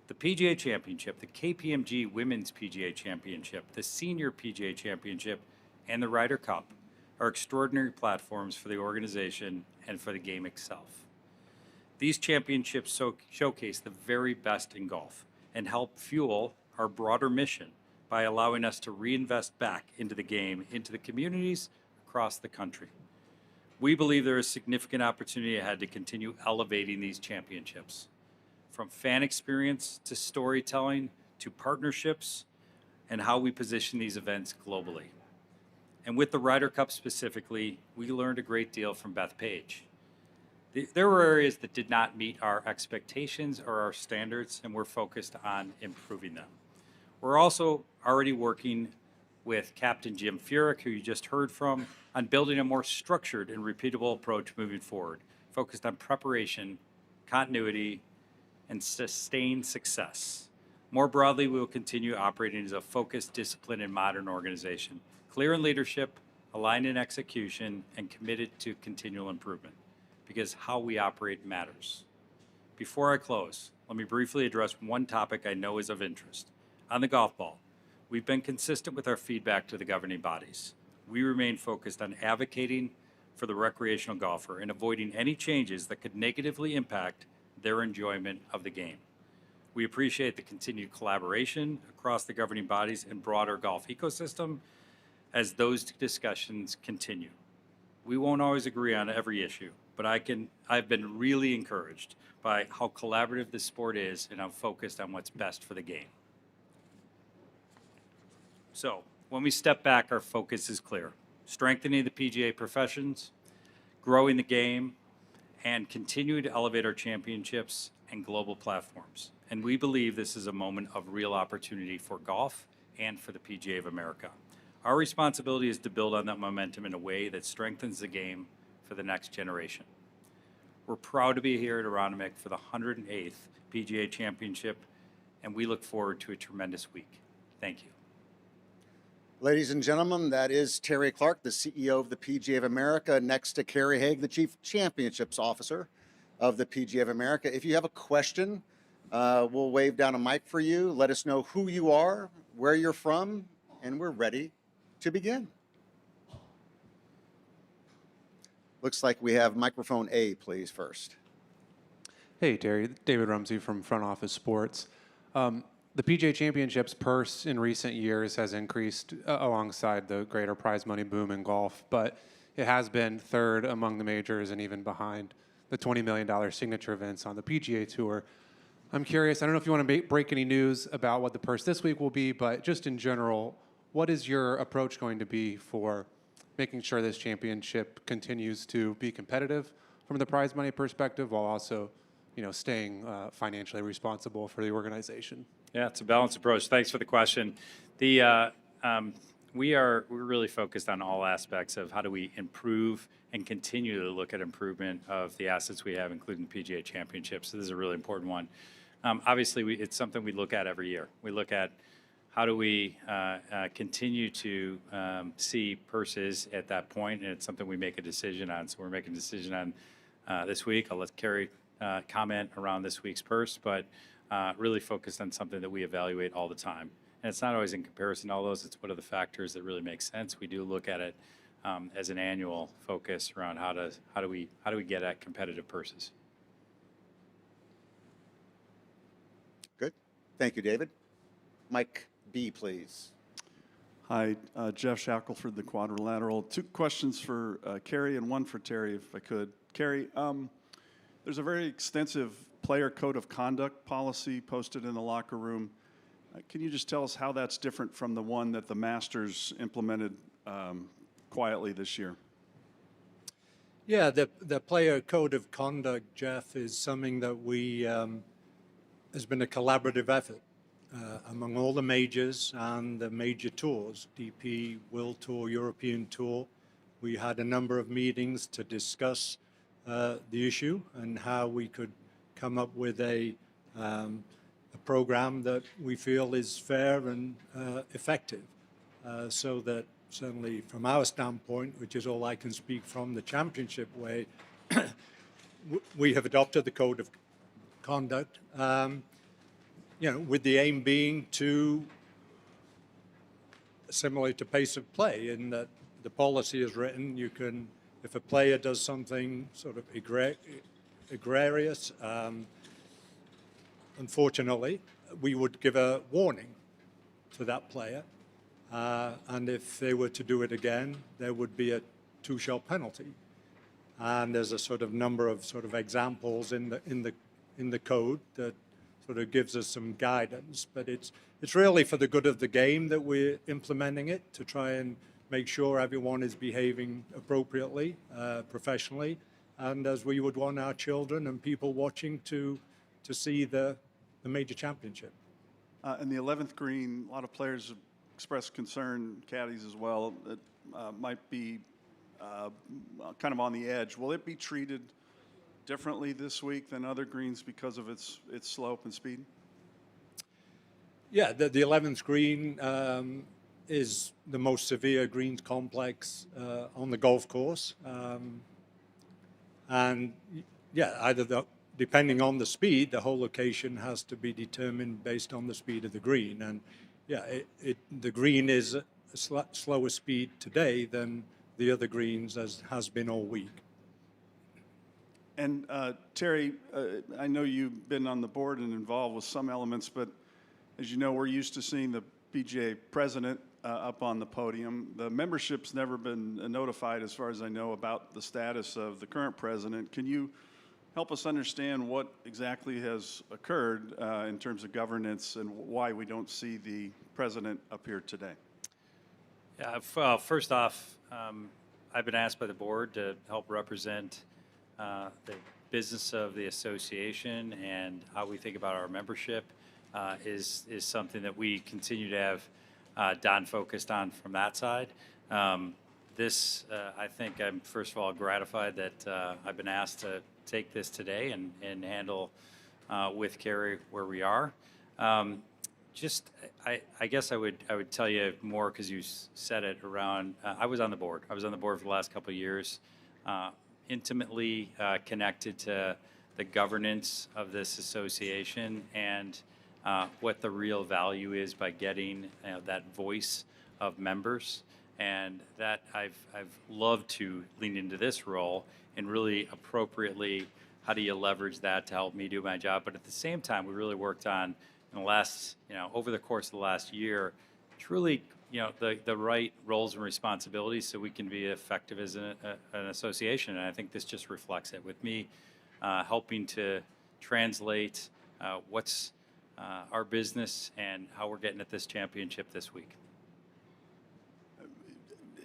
The PGA Championship, the KPMG Women's PGA Championship, the Senior PGA Championship, and the Ryder Cup are extraordinary platforms for the organization and for the game itself. These championships showcase the very best in golf and help fuel our broader mission by allowing us to reinvest back into the game, into the communities across the country. We believe there is significant opportunity ahead to continue elevating these championships, from fan experience to storytelling to partnerships and how we position these events globally. And with the Ryder Cup specifically, we learned a great deal from Beth Page. There were areas that did not meet our expectations or our standards, and we're focused on improving them. We're also already working with Captain Jim Furyk, who you just heard from, on building a more structured and repeatable approach moving forward, focused on preparation, continuity, and sustained success. More broadly, we will continue operating as a focused, disciplined, and modern organization, clear in leadership, aligned in execution, and committed to continual improvement, because how we operate matters. Before I close, let me briefly address one topic I know is of interest. On the golf ball, we've been consistent with our feedback to the governing bodies. We remain focused on advocating for the recreational golfer and avoiding any changes that could negatively impact their enjoyment of the game. We appreciate the continued collaboration across the governing bodies and broader golf ecosystem as those discussions continue. We won't always agree on every issue, but I've been really encouraged by how collaborative this sport is, and I'm focused on what's best for the game. So, when we step back, our focus is clear: strengthening the PGA professions, growing the game, and continue to elevate our championships and global platforms. And we believe this is a moment of real opportunity for golf and for the PGA of America. Our responsibility is to build on that momentum in a way that strengthens the game for the next generation. We're proud to be here at Aronimink for the 108th PGA Championship, and we look forward to a tremendous week. Thank you. Ladies and gentlemen, that is Terry Clark, the CEO of the PGA of America, next to Kerry Haig, the Chief Championships Officer of the PGA of America. If you have a question, we'll wave down a mic for you. Let us know who you are, where you're from, and we're ready to begin. Looks like we have microphone A, please, first. Hey, Terry. David Rumsey from Front Office Sports. The PGA Championship's purse in recent years has increased alongside the greater prize money boom in golf, but it has been third among the majors and even behind the $20 million signature events on the PGA Tour. I'm curious, I don't know if you want to break any news about what the purse this week will be, but just in general, what is your approach going to be for making sure this championship continues to be competitive from the prize money perspective while also, staying financially responsible for the organization? Yeah, it's a balanced approach. Thanks for the question. We're really focused on all aspects of how do we improve and continue to look at improvement of the assets we have, including the PGA Championship. So this is a really important one. Obviously, it's something we look at every year. We look at how do we continue to see purses at that point, and it's something we make a decision on. So we're making a decision on this week. I'll let Kerry comment around this week's purse, but really focused on something that we evaluate all the time. And it's not always in comparison to all those. It's what are the factors that really make sense. We do look at it as an annual focus around how do we get at competitive purses. Good. Thank you, David. Mike B, please. Hi, Jeff Shackelford, the Quadrilateral. Two questions for Kerry and one for Terry, if I could. Kerry, there's a very extensive player code of conduct policy posted in the locker room. Can you just tell us how that's different from the one that the Masters implemented quietly this year? Yeah, the player code of conduct, Jeff, is something that we has been a collaborative effort among all the majors and the major tours, DP, World Tour, European Tour. We had a number of meetings to discuss the issue and how we could come up with a program that we feel is fair and effective, so that certainly from our standpoint, which is all I can speak from the championship way, we have adopted the code of conduct, with the aim being to similar to pace of play, in that the policy is written, you can, if a player does something sort of egregious, unfortunately, we would give a warning to that player. And if they were to do it again, there would be a 2-shot penalty. And there's a sort of number of sort of examples in the code that sort of gives us some guidance. But it's really for the good of the game that we're implementing it, to try and make sure everyone is behaving appropriately, professionally, and as we would want our children and people watching to see the major championship. In the 11th green, a lot of players have expressed concern, caddies as well, that might be kind of on the edge. Will it be treated differently this week than other greens because of its slope and speed? Yeah, the 11th green is the most severe greens complex on the golf course. And yeah, depending on the speed, the whole location has to be determined based on the speed of the green. And yeah, the green is a slower speed today than the other greens, as has been all week. And Terry, I know you've been on the board and involved with some elements, but as you know, we're used to seeing the PGA president up on the podium. The membership's never been notified, as far as I know, about the status of the current president. Can you help us understand what exactly has occurred in terms of governance and why we don't see the president up here today? Yeah, first off, I've been asked by the board to help represent the business of the association, and how we think about our membership is something that we continue to have Don focused on from that side. I think I'm first of all gratified that I've been asked to take this today and handle with Kerry where we are. I guess I would tell you more, because you said it around. I was on the board. I was on the board for the last couple of years, intimately connected to the governance of this association and what the real value is by getting that voice of members. And that I've loved to lean into this role and really appropriately, how do you leverage that to help me do my job? But at the same time, we really worked on, in the last, over the course of the last year, truly, the right roles and responsibilities so we can be effective as an association. And I think this just reflects it, with me helping to translate what's our business and how we're getting at this championship this week.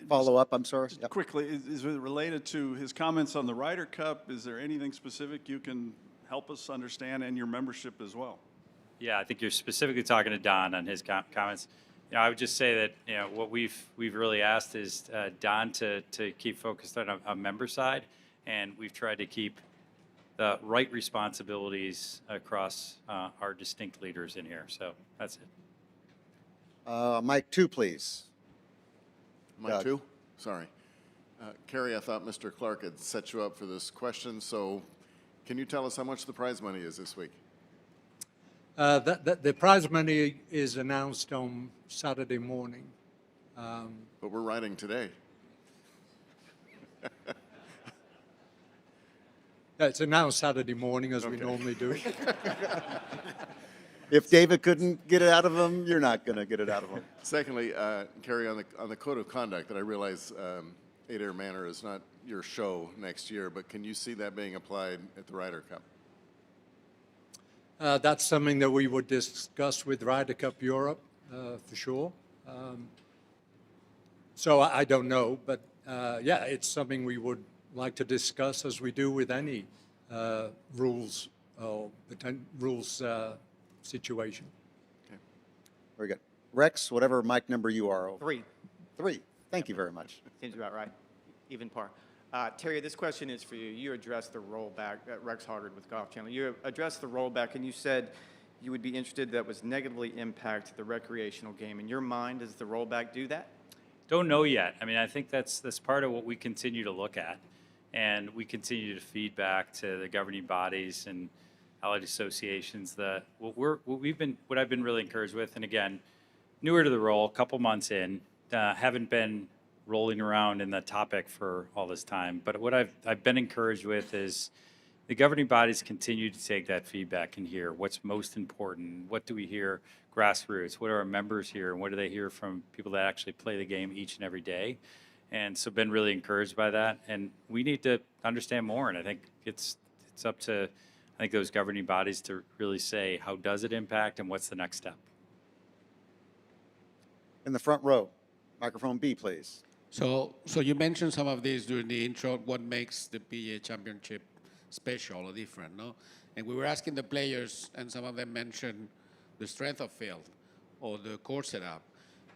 Follow up, I'm sorry. Yep. Quickly, is it related to his comments on the Ryder Cup? Is there anything specific you can help us understand, and your membership as well? Yeah, I think you're specifically talking to Don on his comments. I would just say that what we've really asked is Don to keep focused on a member side, and we've tried to keep the right responsibilities across our distinct leaders in here. So that's it. Mike 2, please. Mike 2? Sorry. Kerry, I thought Mr. Clark had set you up for this question, so can you tell us how much the prize money is this week? The prize money is announced on Saturday morning. But we're riding today. It's announced Saturday morning, as we normally do. If David couldn't get it out of him, you're not going to get it out of him. Secondly, Kerry, on the code of conduct, that I realize Adair Manor is not your show next year, but can you see that being applied at the Ryder Cup? That's something that we would discuss with Ryder Cup Europe, for sure. So I don't know, but yeah, it's something we would like to discuss as we do with any rules or rules situation. Okay. Very good. Rex, whatever mic number you are. 3. 3. Thank you very much. Seems about right. Even par. Terry, this question is for you. You addressed the rollback, Rex Hargard with Golf Channel. You addressed the rollback, and you said you would be interested that was negatively impact the recreational game. In your mind, does the rollback do that? Don't know yet. I mean, I think that's part of what we continue to look at, and we continue to feed back to the governing bodies and allied associations that what I've been really encouraged with, and again, newer to the role, a couple months in, haven't been rolling around in that topic for all this time. But what I've been encouraged with is the governing bodies continue to take that feedback and hear what's most important. What do we hear grassroots? What do our members hear? And what do they hear from people that actually play the game each and every day? And so been really encouraged by that. And we need to understand more. And I think it's up to those governing bodies to really say, how does it impact and what's the next step? In the front row, microphone B, please. So you mentioned some of these during the intro, what makes the PGA Championship special or different, no? And we were asking the players, and some of them mentioned the strength of field or the course setup.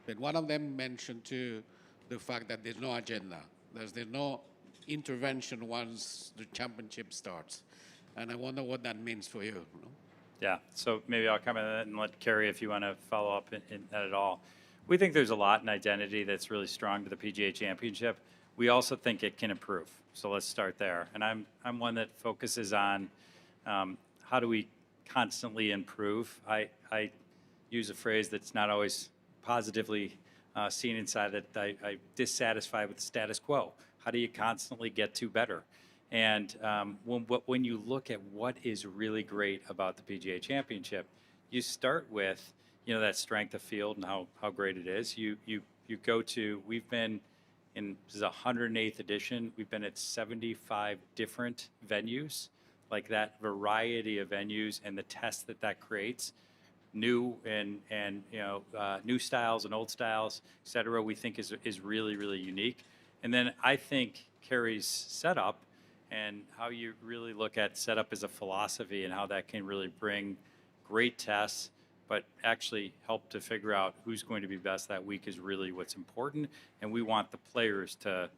But one of them mentioned too the fact that there's no agenda. There's no intervention once the championship starts. And I wonder what that means for you. No? Yeah, so maybe I'll comment on that and let Kerry, if you want to follow up in that at all. We think there's a lot in identity that's really strong to the PGA Championship. We also think it can improve. So let's start there. And I'm one that focuses on how do we constantly improve. I use a phrase that's not always positively seen inside that I'm dissatisfied with the status quo. How do you constantly get to better? And when you look at what is really great about the PGA Championship, you start with that strength of field and how great it is. You go to, we've been in, this is 108th edition, we've been at 75 different venues, like that variety of venues and the test that creates, new and new styles and old styles, et cetera, we think is really, really unique. And then I think Kerry's setup and how you really look at setup as a philosophy and how that can really bring great tests, but actually help to figure out who's going to be best that week is really what's important. And we want the players to,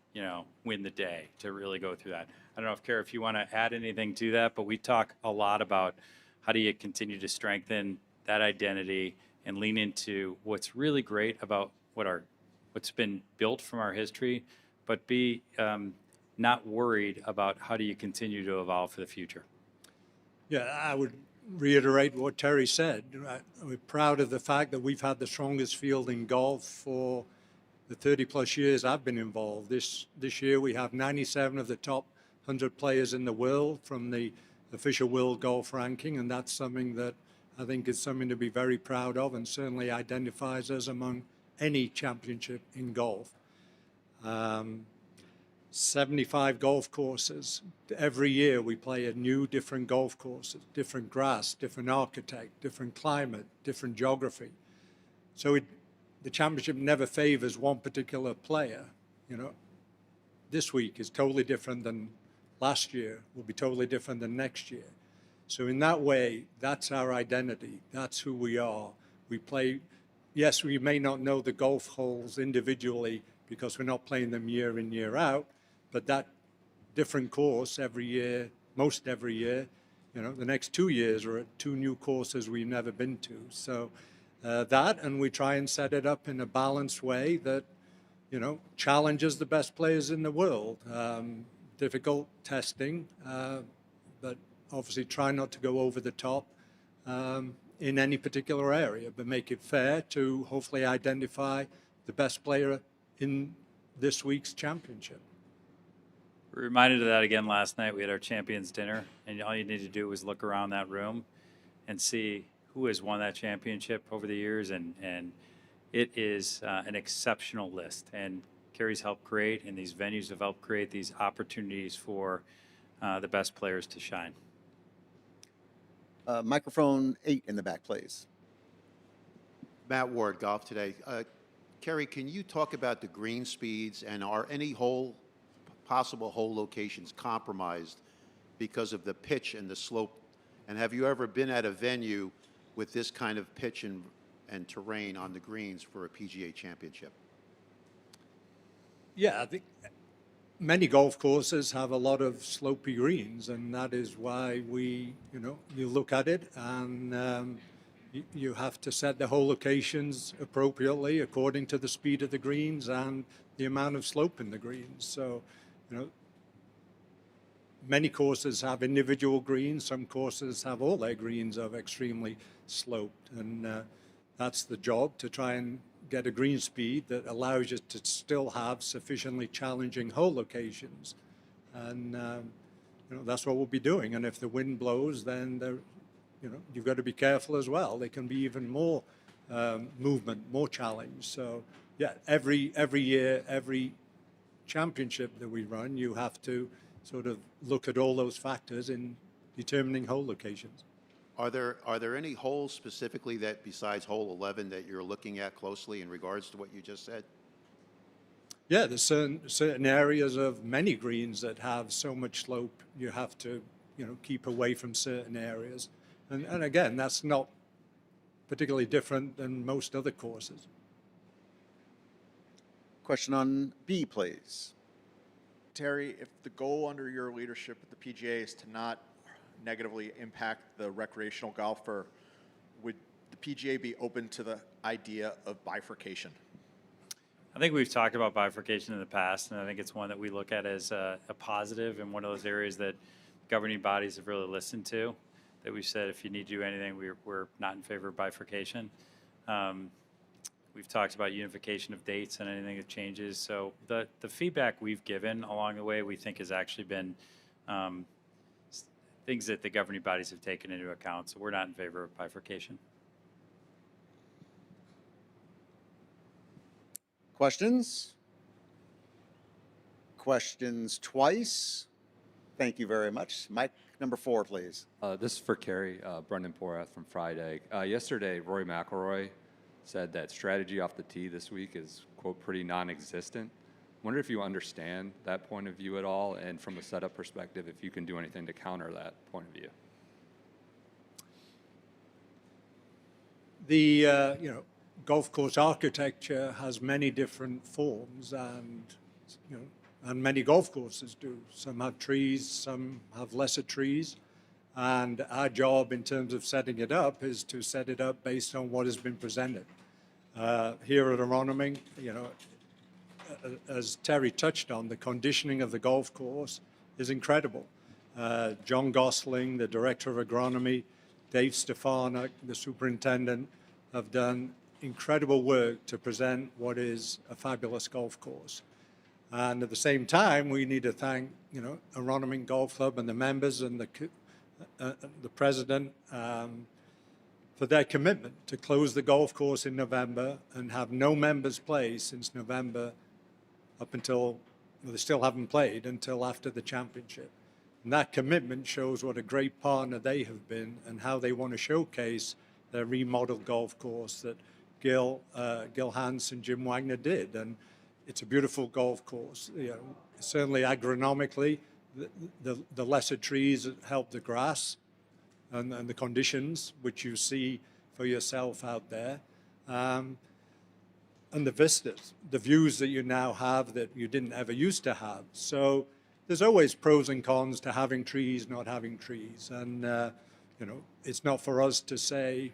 win the day, to really go through that. I don't know if, Kerry, if you want to add anything to that, but we talk a lot about how do you continue to strengthen that identity and lean into what's really great about what's been built from our history, but be not worried about how do you continue to evolve for the future. Yeah, I would reiterate what Terry said. We're proud of the fact that we've had the strongest field in golf for the 30-plus years I've been involved. This year we have 97 of the top 100 players in the world from the official World Golf Ranking, and that's something that I think is something to be very proud of and certainly identifies us among any championship in golf. 75 golf courses. Every year we play a new different golf courses, different grass, different architect, different climate, different geography. So the championship never favors one particular player. This week is totally different than last year, will be totally different than next year. So in that way, that's our identity. That's who we are. We play, yes, we may not know the golf holes individually because we're not playing them year in, year out, but that different course every year, most every year, the next 2 years are at 2 new courses we've never been to. So and we try and set it up in a balanced way that, challenges the best players in the world. Difficult testing, but obviously try not to go over the top in any particular area, but make it fair to hopefully identify the best player in this week's championship. We're reminded of that again last night. We had our champions dinner, and all you need to do was look around that room and see who has won that championship over the years, and it is an exceptional list. And Kerry's helped create, and these venues have helped create these opportunities for the best players to shine. Microphone 8 in the back, please. Matt Ward, Golf Today. Kerry, can you talk about the green speeds, and are any possible hole locations compromised because of the pitch and the slope? And have you ever been at a venue with this kind of pitch and terrain on the greens for a PGA Championship? Yeah, I think many golf courses have a lot of slopey greens, and that is why you look at it, and you have to set the hole locations appropriately according to the speed of the greens and the amount of slope in the greens. So, many courses have individual greens. Some courses have all their greens are extremely sloped, and that's the job, to try and get a green speed that allows you to still have sufficiently challenging hole locations. And that's what we'll be doing. And if the wind blows, then you've got to be careful as well. There can be even more movement, more challenge. So yeah, every year, every championship that we run, you have to sort of look at all those factors in determining hole locations. Are there any holes specifically that, besides hole 11, that you're looking at closely in regards to what you just said? Yeah, there's certain areas of many greens that have so much slope, you have to keep away from certain areas. And again, that's not particularly different than most other courses. Question on B, please. Terry, if the goal under your leadership at the PGA is to not negatively impact the recreational golfer, would the PGA be open to the idea of bifurcation? I think we've talked about bifurcation in the past, and I think it's one that we look at as a positive, and one of those areas that governing bodies have really listened to, that we've said if you need to do anything, we're not in favor of bifurcation. We've talked about unification of dates and anything that changes. So the feedback we've given along the way, we think has actually been things that the governing bodies have taken into account. So we're not in favor of bifurcation. Questions? Questions twice? Thank you very much. Mic number 4, please. This is for Kerry, Brendan Porath from Friday. Yesterday, Rory McIlroy said that strategy off the tee this week is, quote, pretty non-existent. Wonder if you understand that point of view at all, and from a setup perspective, if you can do anything to counter that point of view. The golf course architecture has many different forms, and and many golf courses do. Some have trees, some have lesser trees, and our job in terms of setting it up is to set it up based on what has been presented. Here at Aronimink, as Terry touched on, the conditioning of the golf course is incredible. John Gosling, the director of agronomy, Dave Stefanik, the superintendent, have done incredible work to present what is a fabulous golf course. And at the same time, we need to thank, Aronimink Golf Club and the members and the president for their commitment to close the golf course in November and have no members play since November up until, well, they still haven't played until after the championship. And that commitment shows what a great partner they have been and how they want to showcase their remodeled golf course that Gil Hans and Jim Wagner did. And it's a beautiful golf course. Certainly agronomically, the lesser trees help the grass and the conditions, which you see for yourself out there. And the vistas, the views that you now have that you didn't ever used to have. So there's always pros and cons to having trees, not having trees. And, it's not for us to say,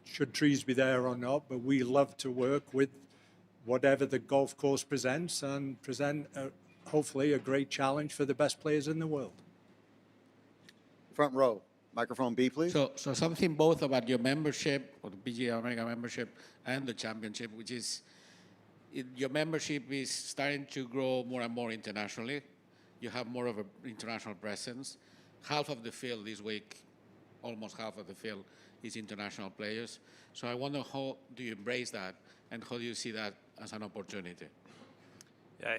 should trees be there or not, but we love to work with whatever the golf course presents and present, hopefully, a great challenge for the best players in the world. Front row. Microphone B, please. So something both about your membership, or the PGA America membership, and the championship, which is your membership is starting to grow more and more internationally. You have more of an international presence. Half of the field this week, almost half of the field, is international players. So I wonder, how do you embrace that, and how do you see that as an opportunity?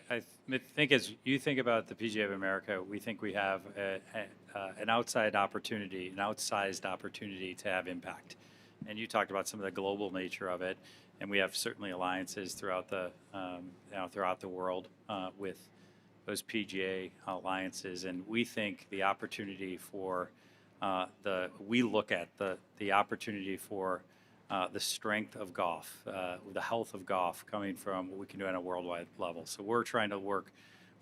I think as you think about the PGA of America, we think we have an outsized opportunity to have impact. And you talked about some of the global nature of it, and we have certainly alliances throughout the world with those PGA alliances, and we think the opportunity for we look at the opportunity for the strength of golf, the health of golf coming from what we can do on a worldwide level. So we're trying to work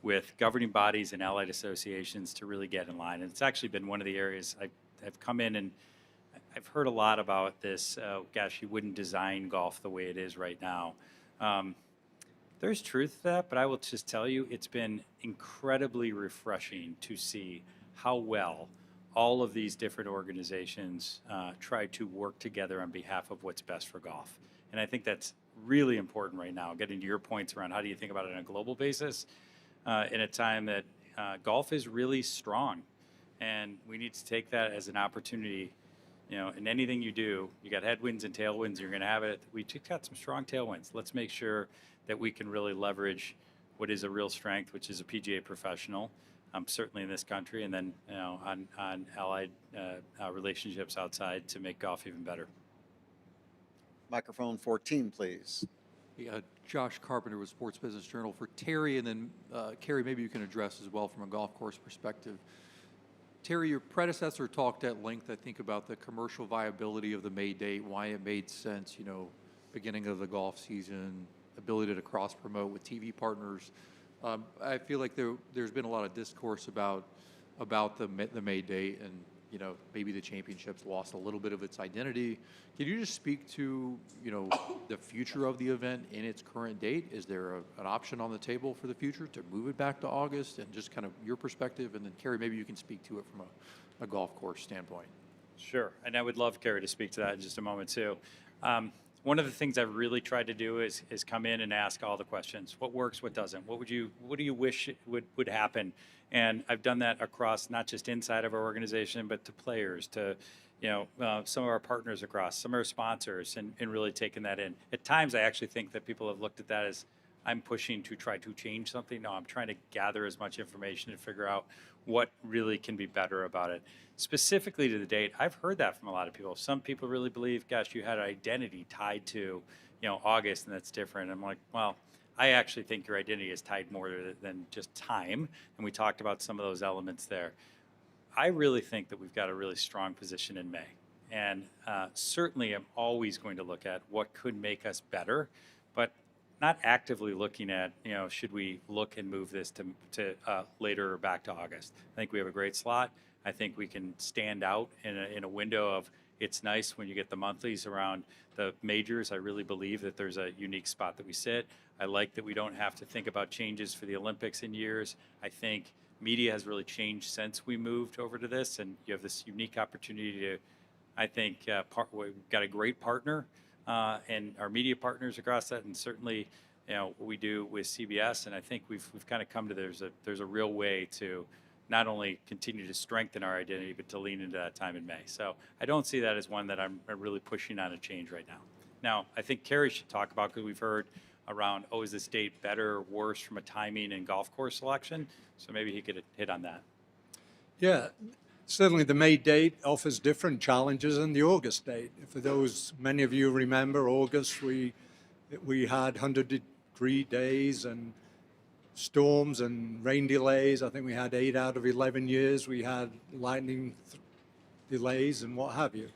with governing bodies and allied associations to really get in line. And it's actually been one of the areas I've come in and I've heard a lot about this, gosh, you wouldn't design golf the way it is right now. There's truth to that, but I will just tell you, it's been incredibly refreshing to see how well all of these different organizations try to work together on behalf of what's best for golf. And I think that's really important right now, getting to your points around how do you think about it on a global basis in a time that golf is really strong. And we need to take that as an opportunity. You know, in anything you do, you got headwinds and tailwinds, you're going to have it. We just got some strong tailwinds. Let's make sure that we can really leverage what is a real strength, which is a PGA professional, certainly in this country, and then on allied relationships outside to make golf even better. Microphone 14, please. Yeah, Josh Carpenter with Sports Business Journal for Terry, and then Kerry, maybe you can address as well from a golf course perspective. Terry, your predecessor talked at length, I think, about the commercial viability of the May date, why it made sense, you know, beginning of the golf season, ability to cross-promote with TV partners. I feel like there's been a lot of discourse about the May date, and you know, maybe the championship's lost a little bit of its identity. Can you just speak to, you know, the future of the event in its current date? Is there an option on the table for the future to move it back to August, and just kind of your perspective? And then Kerry, maybe you can speak to it from a golf course standpoint. Sure, and I would love Kerry to speak to that in just a moment too. One of the things I've really tried to do is come in and ask all the questions. What works, what doesn't? What do you wish would happen? And I've done that across not just inside of our organization, but to players, to some of our partners across, some of our sponsors, and really taking that in. At times, I actually think that people have looked at that as I'm pushing to try to change something. No, I'm trying to gather as much information to figure out what really can be better about it. Specifically to the date, I've heard that from a lot of people. Some people really believe, gosh, you had an identity tied to, August, and that's different. I'm like, well, I actually think your identity is tied more than just time, and we talked about some of those elements there. I really think that we've got a really strong position in May, and certainly I'm always going to look at what could make us better, but not actively looking at, should we look and move this to later or back to August. I think we have a great slot. I think we can stand out in a window of, it's nice when you get the monthlies around the majors. I really believe that there's a unique spot that we sit. I like that we don't have to think about changes for the Olympics in years. I think media has really changed since we moved over to this, and you have this unique opportunity to, I think, we've got a great partner and our media partners across that, and certainly, what we do with CBS, and I think we've kind of come to there's a real way to not only continue to strengthen our identity, but to lean into that time in May. So I don't see that as one that I'm really pushing on a change right now. Now, I think Kerry should talk about, because we've heard around, is this date better or worse from a timing and golf course selection? So maybe he could hit on that. Yeah, certainly the May date offers different challenges than the August date. For those, many of you remember August, we had 100-degree days and storms and rain delays. I think we had 8 out of 11 years. We had lightning delays and what have you.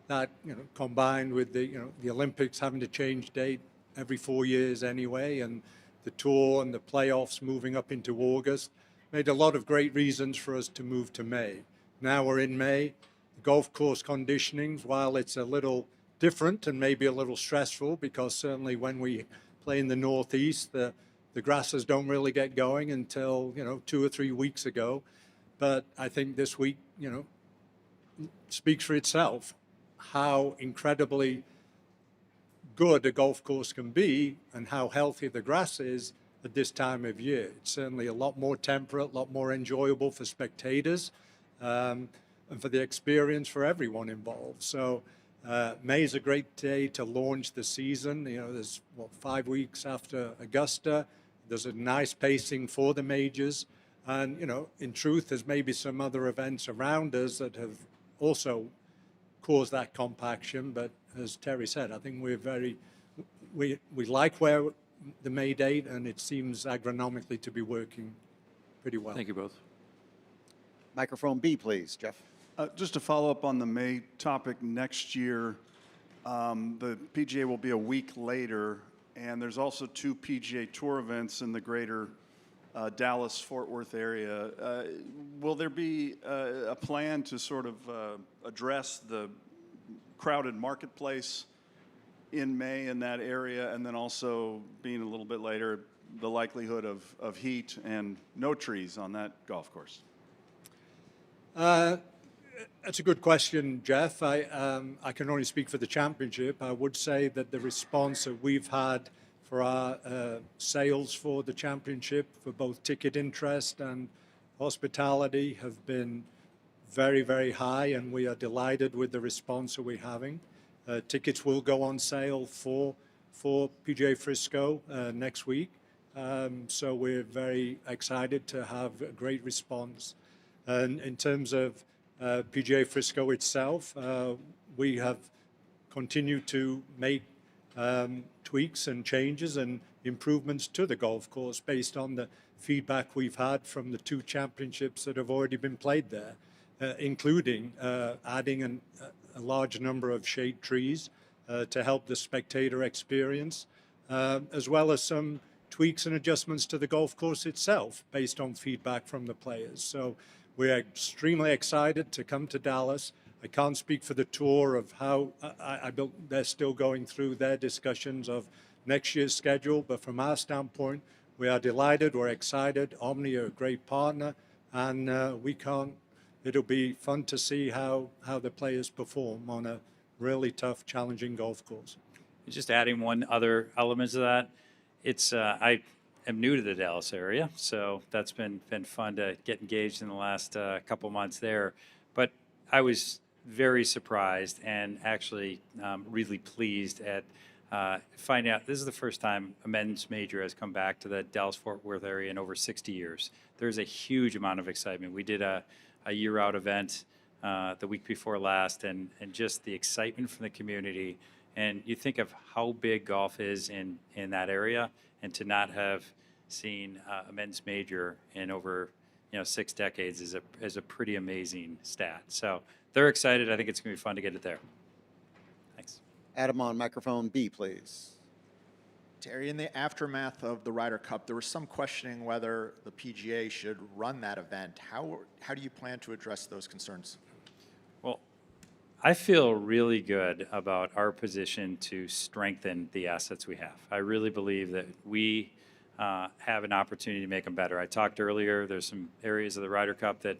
That, combined with the Olympics having to change date every 4 years anyway, and the tour and the playoffs moving up into August, made a lot of great reasons for us to move to May. Now we're in May. The golf course conditionings, while it's a little different and maybe a little stressful, because certainly when we play in the Northeast, the grasses don't really get going until, 2 or 3 weeks ago. But I think this week, speaks for itself, how incredibly good a golf course can be and how healthy the grass is at this time of year. It's certainly a lot more temperate, a lot more enjoyable for spectators, and for the experience for everyone involved. So May is a great day to launch the season. You know, there's 5 weeks after Augusta. There's a nice pacing for the majors. And, you know, in truth, there's maybe some other events around us that have also caused that compaction. But as Terry said, I think we like where the May date, and it seems agronomically to be working pretty well. Thank you both. Microphone B, please, Jeff. Just to follow up on the May topic, next year, the PGA will be a week later, and there's also 2 PGA Tour events in the greater Dallas-Fort Worth area. Will there be a plan to sort of address the crowded marketplace in May in that area, and then also being a little bit later, the likelihood of heat and no trees on that golf course? That's a good question, Jeff. I can only speak for the championship. I would say that the response that we've had for our sales for the championship, for both ticket interest and hospitality, have been very, very high, and we are delighted with the response that we're having. Tickets will go on sale for PGA Frisco next week, so we're very excited to have a great response. And in terms of PGA Frisco itself, we have continued to make tweaks and changes and improvements to the golf course based on the feedback we've had from the 2 championships that have already been played there, including adding a large number of shade trees to help the spectator experience, as well as some tweaks and adjustments to the golf course itself based on feedback from the players. So we're extremely excited to come to Dallas. I can't speak for the tour of how they're still going through their discussions of next year's schedule, but from our standpoint, we are delighted, we're excited. Omni are a great partner, and it'll be fun to see how the players perform on a really tough, challenging golf course. Just adding one other element to that, I am new to the Dallas area, so that's been fun to get engaged in the last couple months there. But I was very surprised and actually really pleased at finding out this is the first time a men's major has come back to the Dallas-Fort Worth area in over 60 years. There's a huge amount of excitement. We did a year-out event the week before last, and just the excitement from the community. And you think of how big golf is in that area, and to not have seen a men's major in over 6 decades is a pretty amazing stat. So they're excited. I think it's going to be fun to get it there. Thanks. Adam on microphone B, please. Terry, in the aftermath of the Ryder Cup, there was some questioning whether the PGA should run that event. How do you plan to address those concerns? Well, I feel really good about our position to strengthen the assets we have. I really believe that we have an opportunity to make them better. I talked earlier, there's some areas of the Ryder Cup that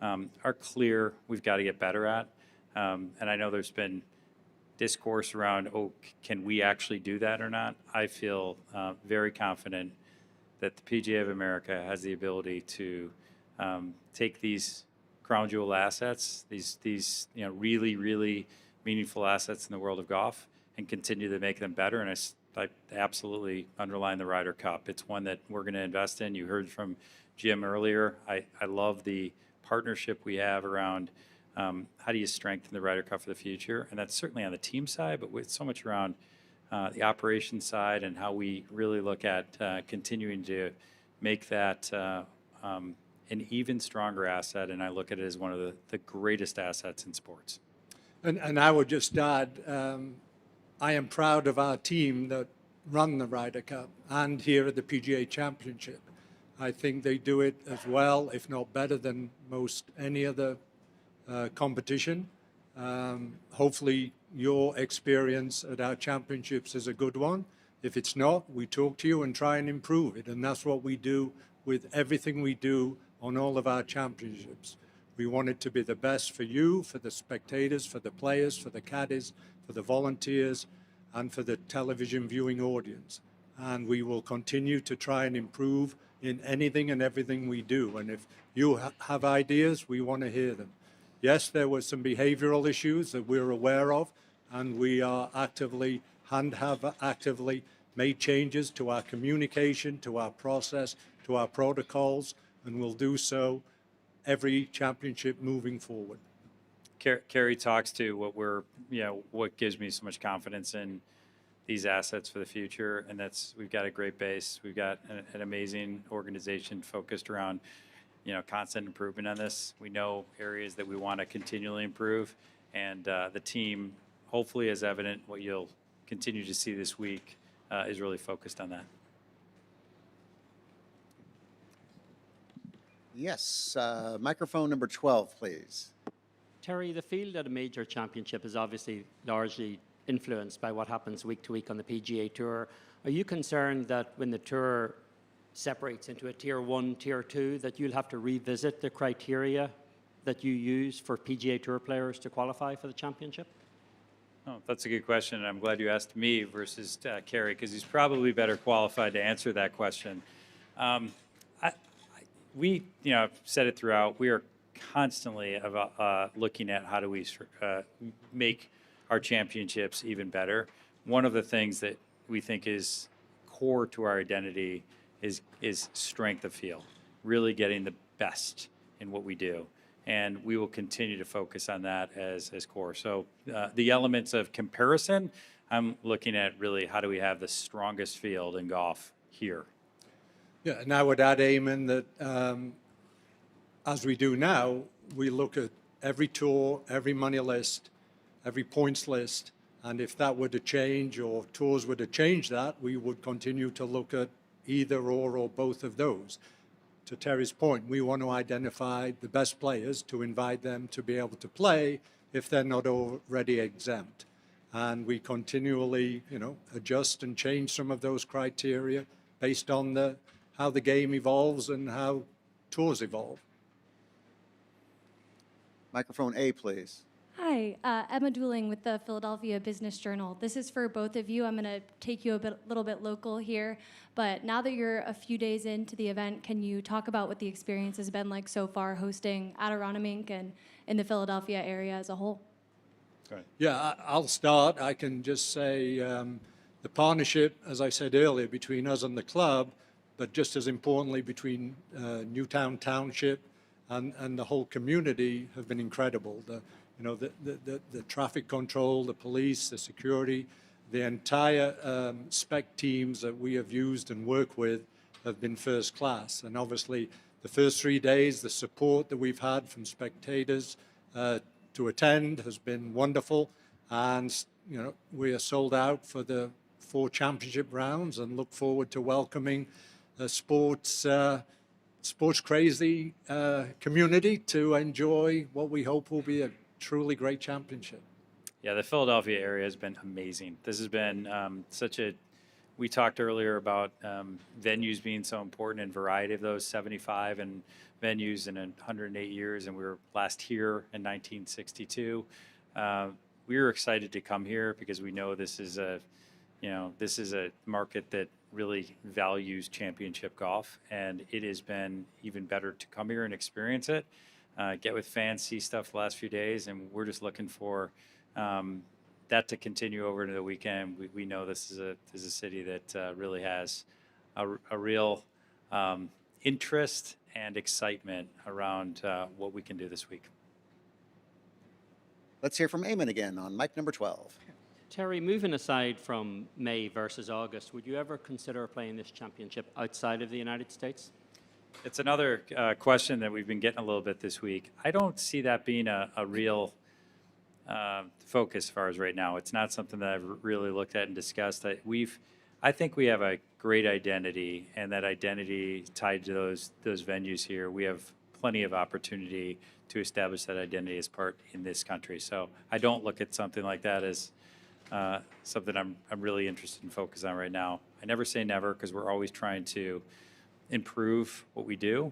are clear we've got to get better at. And I know there's been discourse around, can we actually do that or not? I feel very confident that the PGA of America has the ability to take these crown jewel assets, these really, really meaningful assets in the world of golf, and continue to make them better. And I absolutely underline the Ryder Cup. It's one that we're going to invest in. You heard from Jim earlier. I love the partnership we have around how do you strengthen the Ryder Cup for the future, and that's certainly on the team side, but with so much around the operations side and how we really look at continuing to make that an even stronger asset, and I look at it as one of the greatest assets in sports. And I would just add, I am proud of our team that run the Ryder Cup and here at the PGA Championship. I think they do it as well, if not better than most any other competition. Hopefully your experience at our championships is a good one. If it's not, we talk to you and try and improve it. And that's what we do with everything we do on all of our championships. We want it to be the best for you, for the spectators, for the players, for the caddies, for the volunteers, and for the television viewing audience. And we will continue to try and improve in anything and everything we do. And if you have ideas, we want to hear them. Yes, there were some behavioral issues that we're aware of, and we are actively and have actively made changes to our communication, to our process, to our protocols, and will do so every championship moving forward. Kerry talks to what gives me so much confidence in these assets for the future, and that's we've got a great base. We've got an amazing organization focused around, constant improvement on this. We know areas that we want to continually improve, and the team, hopefully as evident what you'll continue to see this week, is really focused on that. Yes, microphone number 12, please. Terry, the field at a major championship is obviously largely influenced by what happens week to week on the PGA Tour. Are you concerned that when the Tour separates into a Tier 1, Tier 2, that you'll have to revisit the criteria that you use for PGA Tour players to qualify for the championship? Oh, that's a good question, and I'm glad you asked me versus Kerry, because he's probably better qualified to answer that question. I've said it throughout, we are constantly looking at how do we make our championships even better. One of the things that we think is core to our identity is strength of field, really getting the best in what we do. And we will continue to focus on that as core. So the elements of comparison, I'm looking at really how do we have the strongest field in golf here. Yeah, and I would add, Eamon, that as we do now, we look at every tour, every money list, every points list, and if that were to change or tours were to change that, we would continue to look at either or both of those. To Terry's point, we want to identify the best players to invite them to be able to play if they're not already exempt. And we continually, adjust and change some of those criteria based on how the game evolves and how tours evolve. Microphone A, please. Hi, Emma Dooling with the Philadelphia Business Journal. This is for both of you. I'm going to take you little bit local here, but now that you're a few days into the event, can you talk about what the experience has been like so far hosting at Aronimink and in the Philadelphia area as a whole? Yeah, I'll start. I can just say the partnership, as I said earlier, between us and the club, but just as importantly between Newtown Township and the whole community have been incredible. The traffic control, the police, the security, the entire spec teams that we have used and worked with have been first class. And obviously, the first 3 days, the support that we've had from spectators to attend has been wonderful. And, we are sold out for the 4 championship rounds and look forward to welcoming a sports crazy community to enjoy what we hope will be a truly great championship. Yeah, the Philadelphia area has been amazing. This has been we talked earlier about venues being so important and variety of those 75 and venues in 108 years, and we were last here in 1962. We were excited to come here because we know this is a market that really values championship golf, and it has been even better to come here and experience it. Get with fans, see stuff the last few days, and we're just looking for that to continue over into the weekend. We know this is a city that really has a real interest and excitement around what we can do this week. Let's hear from Eamon again on mic number 12. Terry, moving aside from May versus August, would you ever consider playing this championship outside of the United States? It's another question that we've been getting a little bit this week. I don't see that being a real focus as far as right now. It's not something that I've really looked at and discussed. I think we have a great identity, and that identity tied to those venues here. We have plenty of opportunity to establish that identity as part in this country. So I don't look at something like that as something I'm really interested in focusing on right now. I never say never, because we're always trying to improve what we do,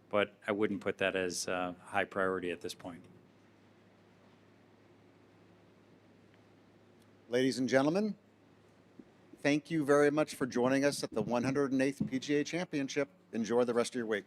but I wouldn't put that as a high priority at this point. Ladies and gentlemen, thank you very much for joining us at the 108th PGA Championship. Enjoy the rest of your week.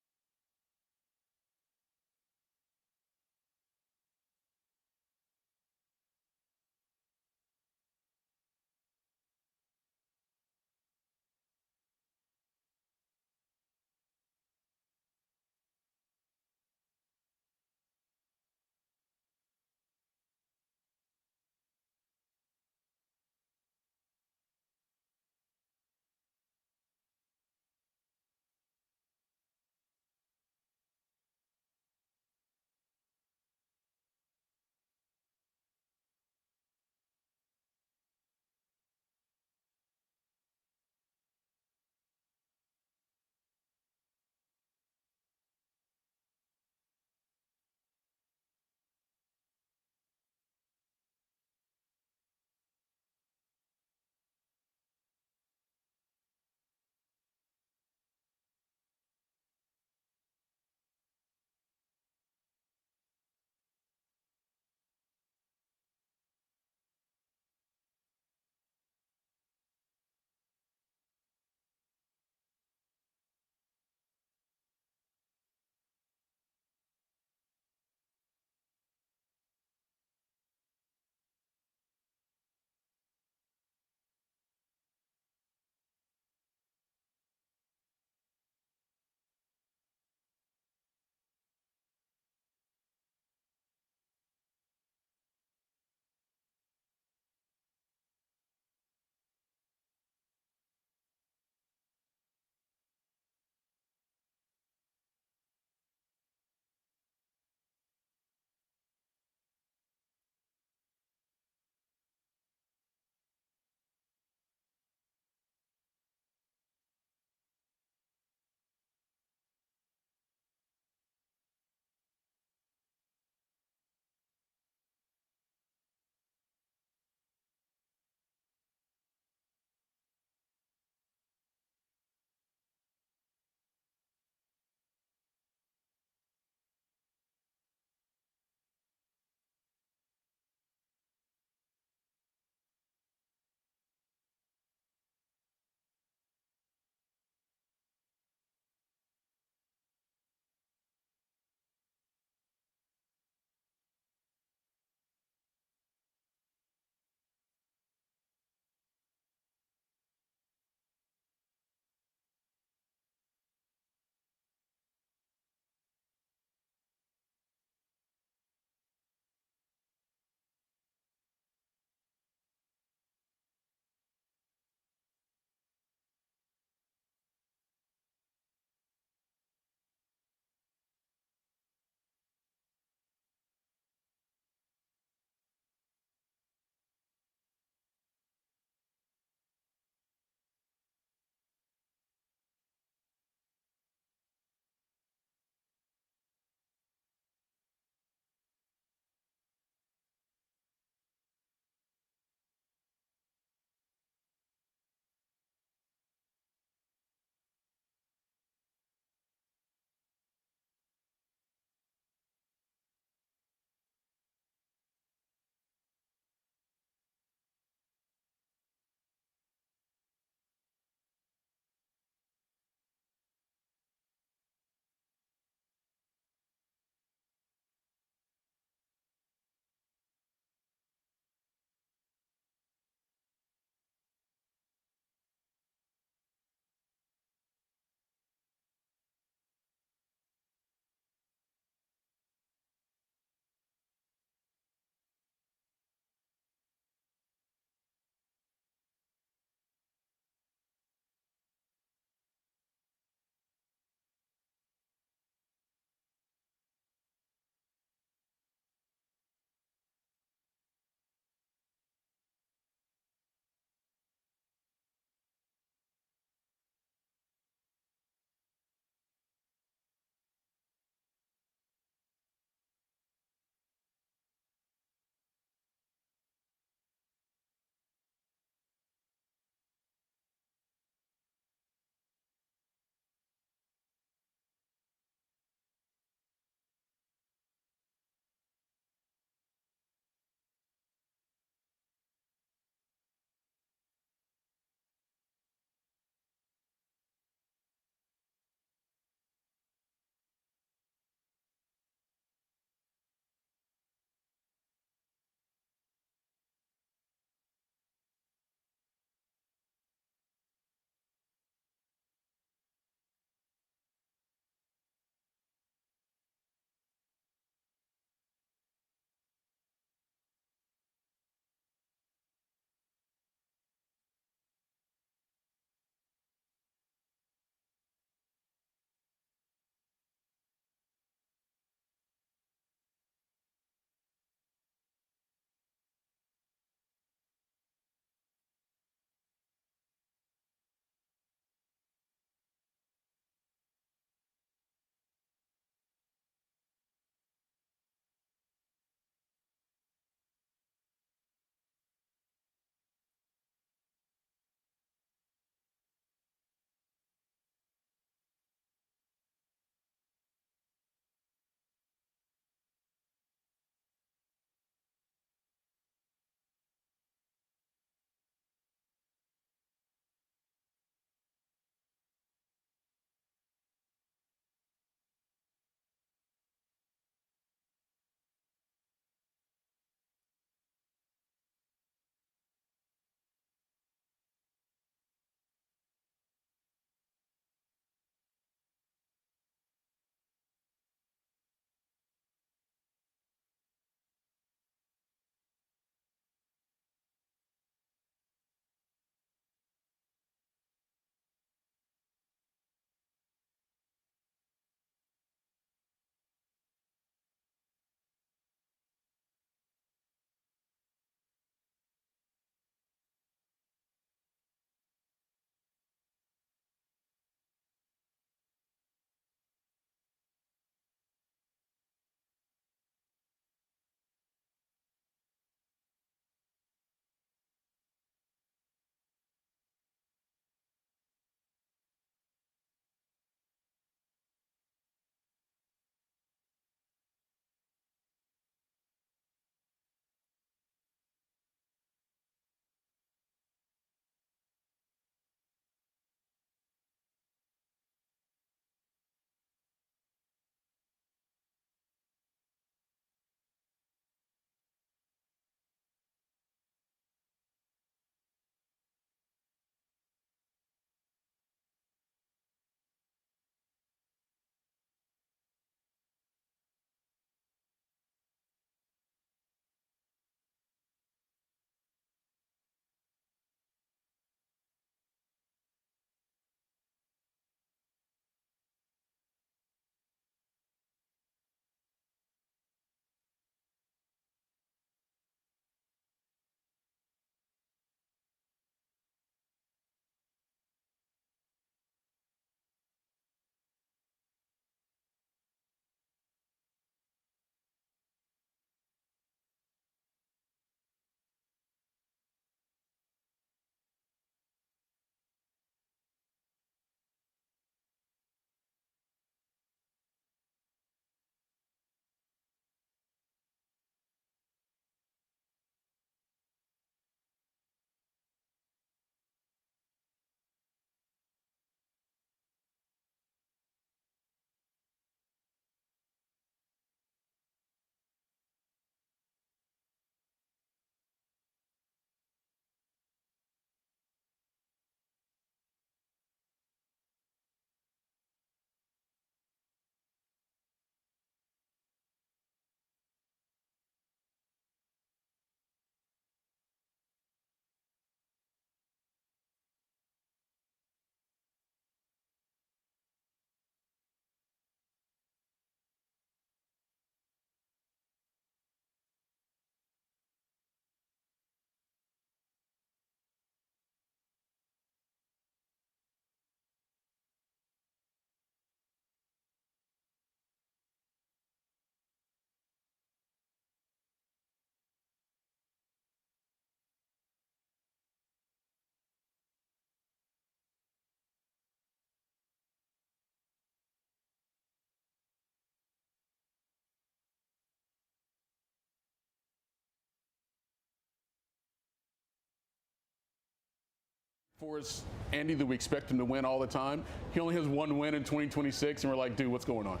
For us, Andy, that we expect him to win all the time. He only has one win in 2026, and we're like, dude, what's going on?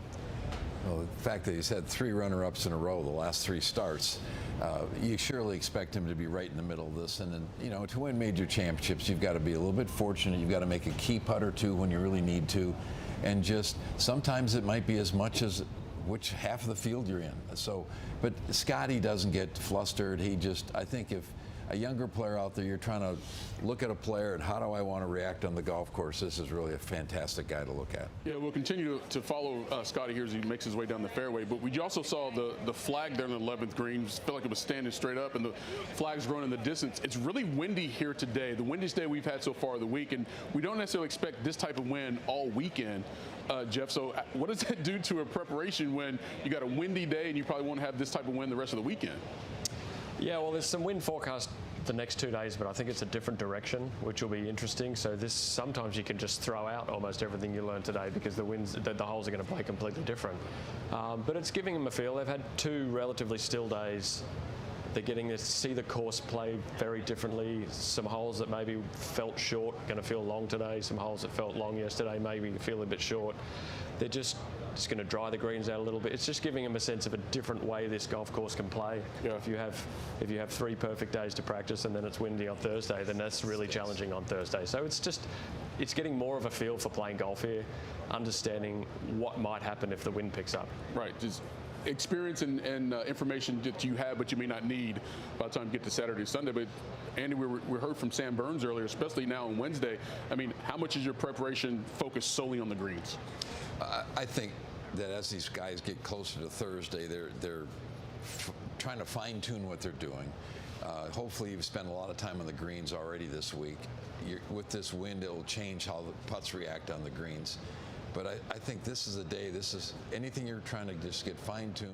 Well, the fact that he's had 3 runner-ups in a row the last 3 starts, you surely expect him to be right in the middle of this. And then, you know, to win major championships, you've got to be a little bit fortunate. You've got to make a key putt or 2 when you really need to. And just sometimes it might be as much as which half of the field you're in. So, but Scotty doesn't get flustered. He just, I think if a younger player out there, you're trying to look at a player and how do I want to react on the golf course, this is really a fantastic guy to look at. Yeah, we'll continue to follow Scotty here as he makes his way down the fairway. But we also saw the flag there in the 11th green. Just felt like it was standing straight up, and the flag's growing in the distance. It's really windy here today, the windiest day we've had so far of the week, and we don't necessarily expect this type of wind all weekend, Jeff. So what does that do to a preparation when you got a windy day and you probably want to have this type of wind the rest of the weekend? Yeah, well, there's some wind forecast the next 2 days, but I think it's a different direction, which will be interesting. So this, sometimes you can just throw out almost everything you learned today because the winds, the holes are going to play completely different. But it's giving them a feel. They've had 2 relatively still days. They're getting to see the course play very differently. Some holes that maybe felt short, going to feel long today. Some holes that felt long yesterday, maybe feel a bit short. They're just going to dry the greens out a little bit. It's just giving them a sense of a different way this golf course can play. Yeah. If you have 3 perfect days to practice and then it's windy on Thursday, then that's really challenging on Thursday. So it's getting more of a feel for playing golf here, understanding what might happen if the wind picks up. Right. Just experience and information that you have but you may not need by the time you get to Saturday, Sunday. But Andy, we heard from Sam Burns earlier, especially now on Wednesday. I mean, how much is your preparation focused solely on the greens? I think that as these guys get closer to Thursday, they're trying to fine-tune what they're doing. Hopefully you've spent a lot of time on the greens already this week. With this wind, it'll change how the putts react on the greens. But I think this is a day, this is anything you're trying to just get fine-tuned.